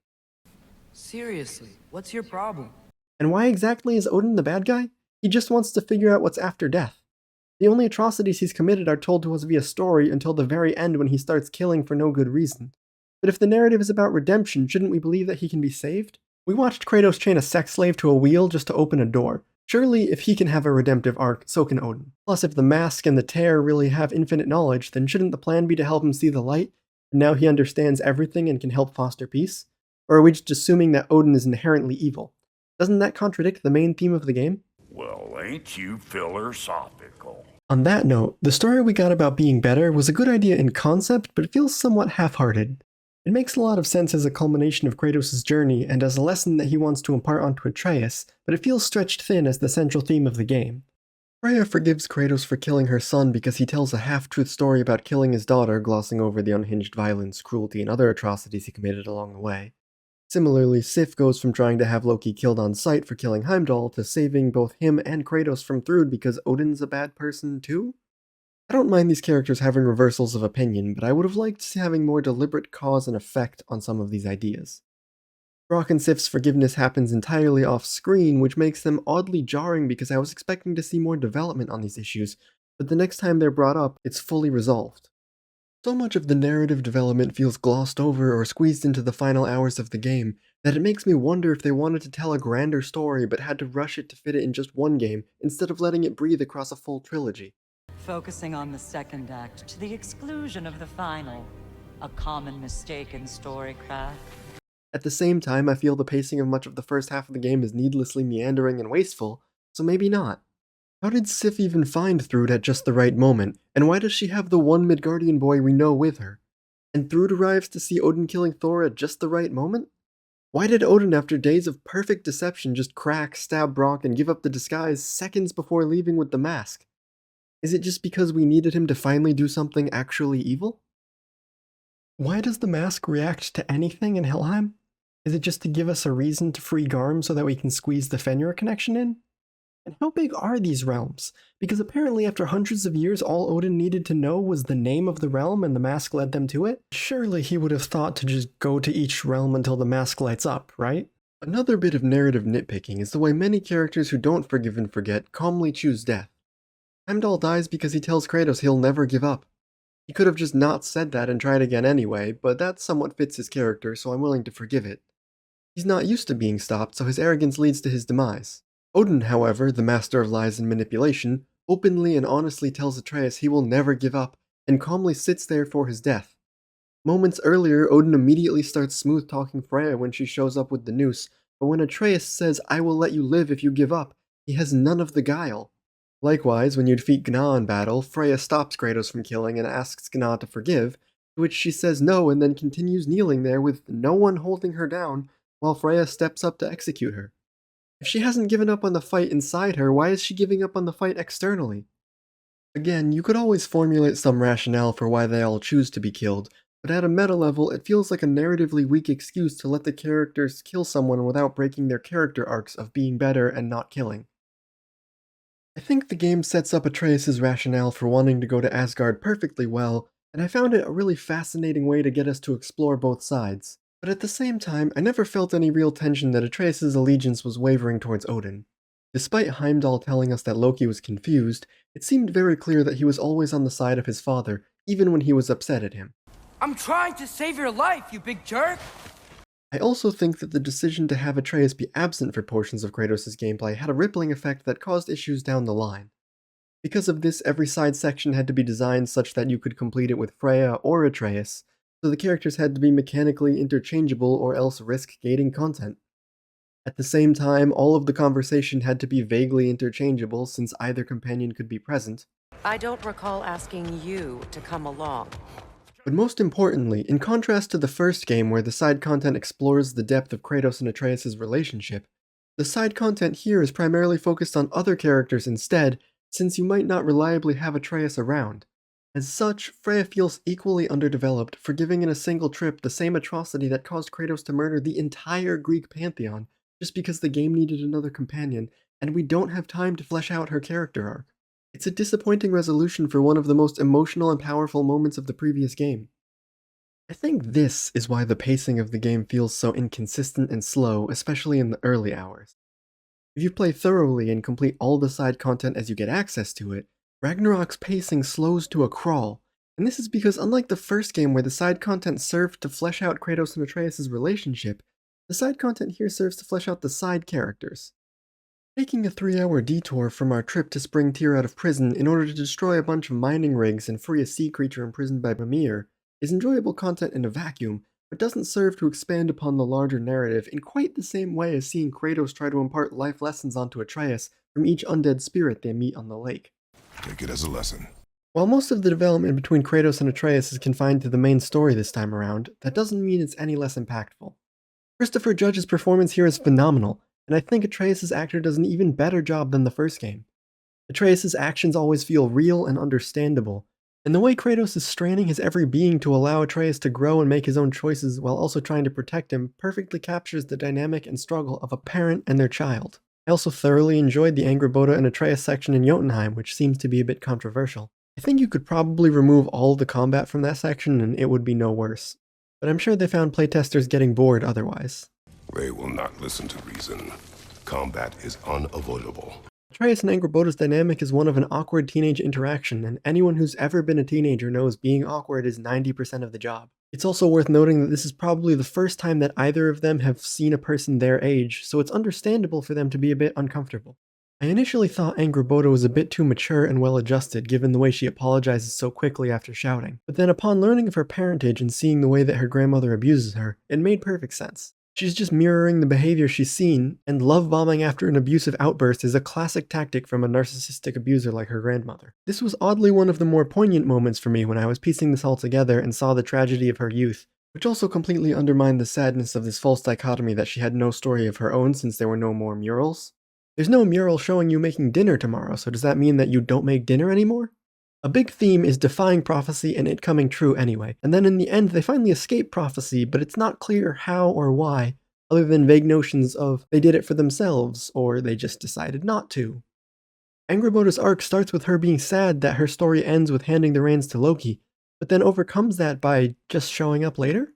Seriously, what's your problem? And why exactly is Odin the bad guy? He just wants to figure out what's after death. The only atrocities he's committed are told to us via story until the very end when he starts killing for no good reason. But if the narrative is about redemption, shouldn't we believe that he can be saved? We watched Kratos chain a sex slave to a wheel just to open a door. Surely, if he can have a redemptive arc, so can Odin. Plus, if the mask and the tear really have infinite knowledge, then shouldn't the plan be to help him see the light? And now he understands everything and can help foster peace? Or are we just assuming that Odin is inherently evil? Doesn't that contradict the main theme of the game? Well, ain't you philosophical? On that note, the story we got about being better was a good idea in concept, but it feels somewhat half-hearted. It makes a lot of sense as a culmination of Kratos' journey and as a lesson that he wants to impart onto Atreus, but it feels stretched thin as the central theme of the game. Freya forgives Kratos for killing her son because he tells a half-truth story about killing his daughter, glossing over the unhinged violence, cruelty, and other atrocities he committed along the way. Similarly, Sif goes from trying to have Loki killed on sight for killing Heimdall to saving both him and Kratos from Thrud because Odin's a bad person too? I don't mind these characters having reversals of opinion, but I would have liked having more deliberate cause and effect on some of these ideas. Brock and Sif's forgiveness happens entirely off-screen, which makes them oddly jarring because I was expecting to see more development on these issues, but the next time they're brought up, it's fully resolved. So much of the narrative development feels glossed over or squeezed into the final hours of the game that it makes me wonder if they wanted to tell a grander story but had to rush it to fit it in just one game instead of letting it breathe across a full trilogy. Focusing on the second act to the exclusion of the final. A common mistake in storycraft. At the same time, I feel the pacing of much of the first half of the game is needlessly meandering and wasteful, so maybe not. How did Sif even find Thrud at just the right moment, and why does she have the one Midgardian boy we know with her? And Thrud arrives to see Odin killing Thor at just the right moment? Why did Odin, after days of perfect deception, just crack, stab Brock, and give up the disguise seconds before leaving with the mask? Is it just because we needed him to finally do something actually evil? Why does the mask react to anything in Helheim? Is it just to give us a reason to free Garm so that we can squeeze the Fenrir connection in? And how big are these realms? Because apparently after hundreds of years all Odin needed to know was the name of the realm and the mask led them to it? Surely he would have thought to just go to each realm until the mask lights up, right? Another bit of narrative nitpicking is the way many characters who don't forgive and forget calmly choose death. Heimdall dies because he tells Kratos he'll never give up. He could have just not said that and tried again anyway, but that somewhat fits his character, so I'm willing to forgive it. He's not used to being stopped, so his arrogance leads to his demise. Odin, however, the master of lies and manipulation, openly and honestly tells Atreus he will never give up, and calmly sits there for his death. Moments earlier, Odin immediately starts smooth-talking Freya when she shows up with the noose, but when Atreus says, "I will let you live if you give up," he has none of the guile. Likewise, when you defeat Gna in battle, Freya stops Kratos from killing and asks Gna to forgive, to which she says no and then continues kneeling there with no one holding her down, while Freya steps up to execute her. If she hasn't given up on the fight inside her, why is she giving up on the fight externally? Again, you could always formulate some rationale for why they all choose to be killed, but at a meta level, it feels like a narratively weak excuse to let the characters kill someone without breaking their character arcs of being better and not killing. I think the game sets up Atreus' rationale for wanting to go to Asgard perfectly well, and I found it a really fascinating way to get us to explore both sides. But at the same time, I never felt any real tension that Atreus' allegiance was wavering towards Odin. Despite Heimdall telling us that Loki was confused, it seemed very clear that he was always on the side of his father, even when he was upset at him. I'm trying to save your life, you big jerk! I also think that the decision to have Atreus be absent for portions of Kratos' gameplay had a rippling effect that caused issues down the line. Because of this, every side section had to be designed such that you could complete it with Freya or Atreus, so the characters had to be mechanically interchangeable or else risk gating content. At the same time, all of the conversation had to be vaguely interchangeable since either companion could be present. I don't recall asking you to come along. But most importantly, in contrast to the first game where the side content explores the depth of Kratos and Atreus' relationship, the side content here is primarily focused on other characters instead, since you might not reliably have Atreus around. As such, Freya feels equally underdeveloped, forgiving in a single trip the same atrocity that caused Kratos to murder the entire Greek pantheon, just because the game needed another companion, and we don't have time to flesh out her character arc. It's a disappointing resolution for one of the most emotional and powerful moments of the previous game. I think this is why the pacing of the game feels so inconsistent and slow, especially in the early hours. If you play thoroughly and complete all the side content as you get access to it, Ragnarok's pacing slows to a crawl, and this is because unlike the first game where the side content served to flesh out Kratos and Atreus' relationship, the side content here serves to flesh out the side characters. Taking a 3-hour detour from our trip to spring Tyr out of prison in order to destroy a bunch of mining rigs and free a sea creature imprisoned by Mimir is enjoyable content in a vacuum, but doesn't serve to expand upon the larger narrative in quite the same way as seeing Kratos try to impart life lessons onto Atreus from each undead spirit they meet on the lake. Take it as a lesson. While most of the development between Kratos and Atreus is confined to the main story this time around, that doesn't mean it's any less impactful. Christopher Judge's performance here is phenomenal, and I think Atreus' actor does an even better job than the first game. Atreus' actions always feel real and understandable, and the way Kratos is straining his every being to allow Atreus to grow and make his own choices while also trying to protect him perfectly captures the dynamic and struggle of a parent and their child. I also thoroughly enjoyed the Angrboda and Atreus section in Jotunheim, which seems to be a bit controversial. I think you could probably remove all the combat from that section and it would be no worse, but I'm sure they found playtesters getting bored otherwise. They will not listen to reason. Combat is unavoidable. Atreus and Angrboda's dynamic is one of an awkward teenage interaction, and anyone who's ever been a teenager knows being awkward is 90% of the job. It's also worth noting that this is probably the first time that either of them have seen a person their age, so it's understandable for them to be a bit uncomfortable. I initially thought Angrboda was a bit too mature and well-adjusted given the way she apologizes so quickly after shouting, but then upon learning of her parentage and seeing the way that her grandmother abuses her, it made perfect sense. She's just mirroring the behavior she's seen, and love-bombing after an abusive outburst is a classic tactic from a narcissistic abuser like her grandmother. This was oddly one of the more poignant moments for me when I was piecing this all together and saw the tragedy of her youth, which also completely undermined the sadness of this false dichotomy that she had no story of her own since there were no more murals. There's no mural showing you making dinner tomorrow, so does that mean that you don't make dinner anymore? A big theme is defying prophecy and it coming true anyway, and then in the end they finally escape prophecy, but it's not clear how or why, other than vague notions of they did it for themselves, or they just decided not to. Angrboda's arc starts with her being sad that her story ends with handing the reins to Loki, but then overcomes that by just showing up later?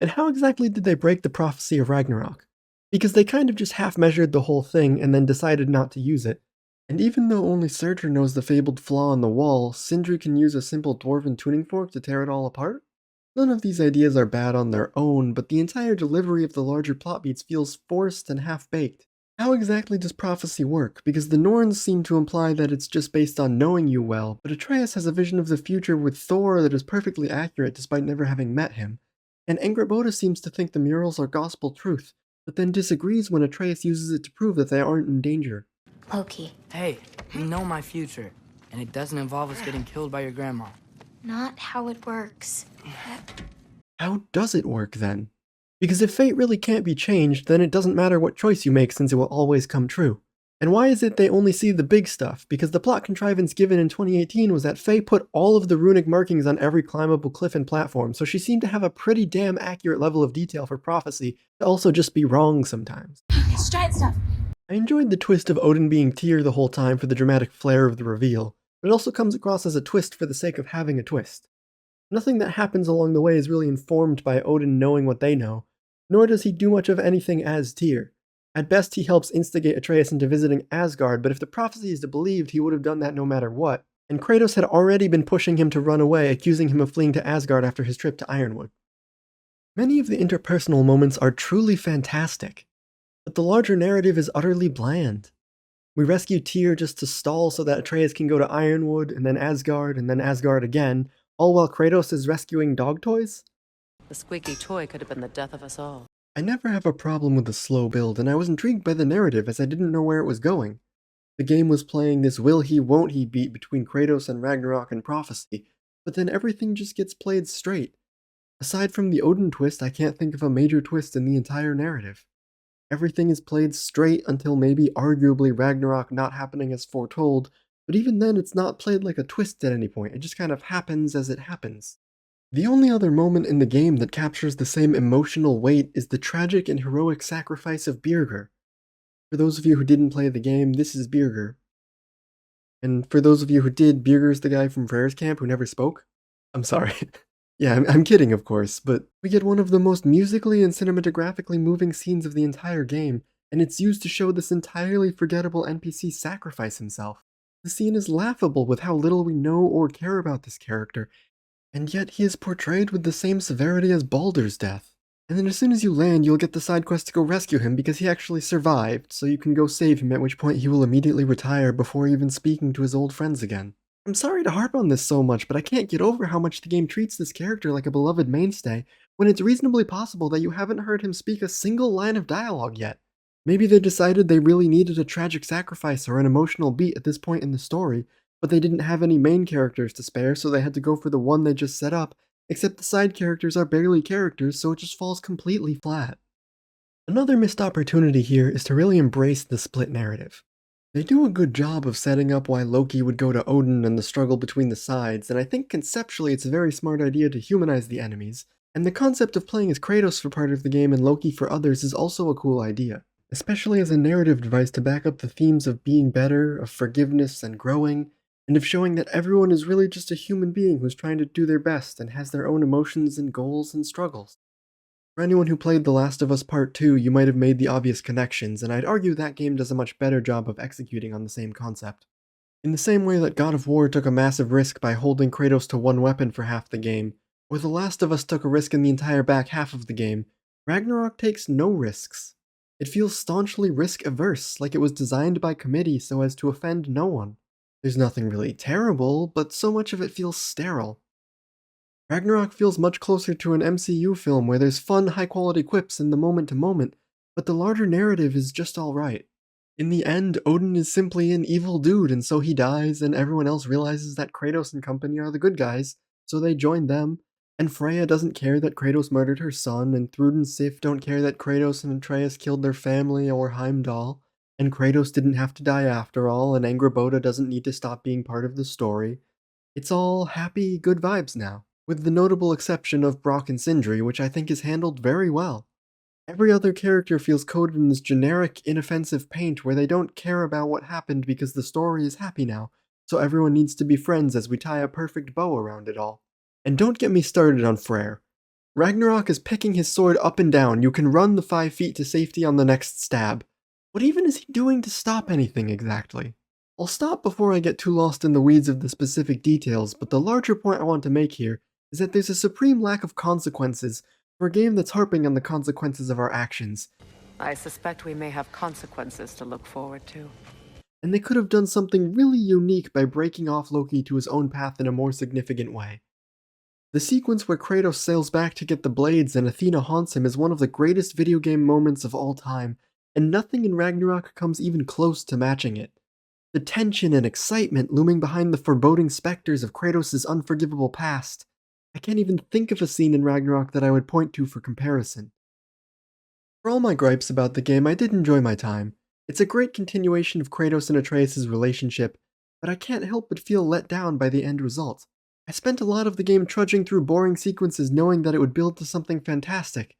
And how exactly did they break the prophecy of Ragnarok? Because they kind of just half-measured the whole thing and then decided not to use it. And even though only Surtur knows the fabled flaw in the wall, Sindri can use a simple dwarven tuning fork to tear it all apart? None of these ideas are bad on their own, but the entire delivery of the larger plot beats feels forced and half-baked. How exactly does prophecy work? Because the Norns seem to imply that it's just based on knowing you well, but Atreus has a vision of the future with Thor that is perfectly accurate despite never having met him. And Angrboda seems to think the murals are gospel truth, but then disagrees when Atreus uses it to prove that they aren't in danger. Loki. Hey, you know my future, and it doesn't involve us getting killed by your grandma. Not how it works. How does it work then? Because if fate really can't be changed, then it doesn't matter what choice you make since it will always come true. And why is it they only see the big stuff? Because the plot contrivance given in 2018 was that Faye put all of the runic markings on every climbable cliff and platform, so she seemed to have a pretty damn accurate level of detail for prophecy, to also just be wrong sometimes. Stride stuff. I enjoyed the twist of Odin being Tyr the whole time for the dramatic flair of the reveal, but it also comes across as a twist for the sake of having a twist. Nothing that happens along the way is really informed by Odin knowing what they know, nor does he do much of anything as Tyr. At best, he helps instigate Atreus into visiting Asgard, but if the prophecy is believed, he would have done that no matter what, and Kratos had already been pushing him to run away, accusing him of fleeing to Asgard after his trip to Ironwood. Many of the interpersonal moments are truly fantastic, but the larger narrative is utterly bland. We rescue Tyr just to stall so that Atreus can go to Ironwood, and then Asgard again, all while Kratos is rescuing dog toys? The squeaky toy could have been the death of us all. I never have a problem with a slow build, and I was intrigued by the narrative as I didn't know where it was going. The game was playing this will he won't he beat between Kratos and Ragnarok and prophecy, but then everything just gets played straight. Aside from the Odin twist, I can't think of a major twist in the entire narrative. Everything is played straight until maybe arguably Ragnarok not happening as foretold, but even then it's not played like a twist at any point, it just kind of happens as it happens. The only other moment in the game that captures the same emotional weight is the tragic and heroic sacrifice of Birger. For those of you who didn't play the game, this is Birger. And for those of you who did, Birger's the guy from Freyr's camp who never spoke? I'm sorry. Yeah, I'm kidding, of course, but we get one of the most musically and cinematographically moving scenes of the entire game, and it's used to show this entirely forgettable NPC sacrifice himself. The scene is laughable with how little we know or care about this character, and yet he is portrayed with the same severity as Baldur's death. And then as soon as you land, you'll get the side quest to go rescue him because he actually survived, so you can go save him, at which point he will immediately retire before even speaking to his old friends again. I'm sorry to harp on this so much, but I can't get over how much the game treats this character like a beloved mainstay, when it's reasonably possible that you haven't heard him speak a single line of dialogue yet. Maybe they decided they really needed a tragic sacrifice or an emotional beat at this point in the story, but they didn't have any main characters to spare, so they had to go for the one they just set up, except the side characters are barely characters, so it just falls completely flat. Another missed opportunity here is to really embrace the split narrative. They do a good job of setting up why Loki would go to Odin and the struggle between the sides, and I think conceptually it's a very smart idea to humanize the enemies, and the concept of playing as Kratos for part of the game and Loki for others is also a cool idea, especially as a narrative device to back up the themes of being better, of forgiveness and growing, and of showing that everyone is really just a human being who's trying to do their best and has their own emotions and goals and struggles. For anyone who played The Last of Us Part 2, you might have made the obvious connections, and I'd argue that game does a much better job of executing on the same concept. In the same way that God of War took a massive risk by holding Kratos to one weapon for half the game, or The Last of Us took a risk in the entire back half of the game, Ragnarok takes no risks. It feels staunchly risk-averse, like it was designed by committee so as to offend no one. There's nothing really terrible, but so much of it feels sterile. Ragnarok feels much closer to an MCU film where there's fun, high-quality quips in the moment-to-moment, but the larger narrative is just alright. In the end, Odin is simply an evil dude, and so he dies, and everyone else realizes that Kratos and company are the good guys, so they join them, and Freya doesn't care that Kratos murdered her son, and Thrud and Sif don't care that Kratos and Atreus killed their family or Heimdall, and Kratos didn't have to die after all, and Angrboda doesn't need to stop being part of the story. It's all happy, good vibes now, with the notable exception of Brock and Sindri, which I think is handled very well. Every other character feels coated in this generic, inoffensive paint where they don't care about what happened because the story is happy now, so everyone needs to be friends as we tie a perfect bow around it all. And don't get me started on Freyr. Ragnarok is picking his sword up and down, you can run the 5 feet to safety on the next stab. What even is he doing to stop anything exactly? I'll stop before I get too lost in the weeds of the specific details, but the larger point I want to make here is that there's a supreme lack of consequences for a game that's harping on the consequences of our actions. I suspect we may have consequences to look forward to. And they could have done something really unique by breaking off Loki to his own path in a more significant way. The sequence where Kratos sails back to get the blades and Athena haunts him is one of the greatest video game moments of all time, and nothing in Ragnarok comes even close to matching it. The tension and excitement looming behind the foreboding specters of Kratos' unforgivable past. I can't even think of a scene in Ragnarok that I would point to for comparison. For all my gripes about the game, I did enjoy my time. It's a great continuation of Kratos and Atreus' relationship, but I can't help but feel let down by the end result. I spent a lot of the game trudging through boring sequences knowing that it would build to something fantastic,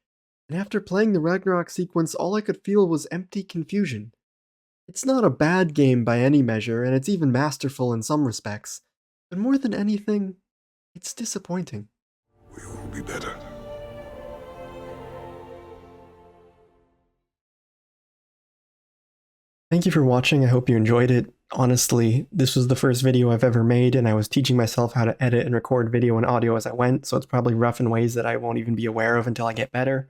and after playing the Ragnarok sequence, all I could feel was empty confusion. It's not a bad game by any measure, and it's even masterful in some respects, but more than anything, it's disappointing. We will be better. Thank you for watching, I hope you enjoyed it. Honestly, this was the first video I've ever made, and I was teaching myself how to edit and record video and audio as I went, so it's probably rough in ways that I won't even be aware of until I get better.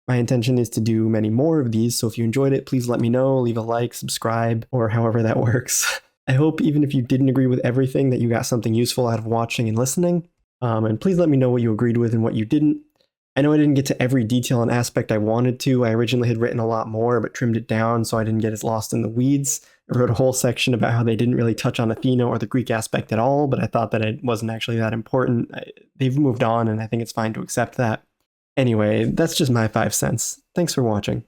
My intention is to do many more of these, so if you enjoyed it, please let me know, leave a like, subscribe, or however that works. I hope even if you didn't agree with everything that you got something useful out of watching and listening, and please let me know what you agreed with and what you didn't. I know I didn't get to every detail and aspect I wanted to. I originally had written a lot more, but trimmed it down so I didn't get as lost in the weeds. I wrote a whole section about how they didn't really touch on Athena or the Greek aspect at all, but I thought that it wasn't actually that important. They've moved on, and I think it's fine to accept that. Anyway, that's just my 5 cents. Thanks for watching.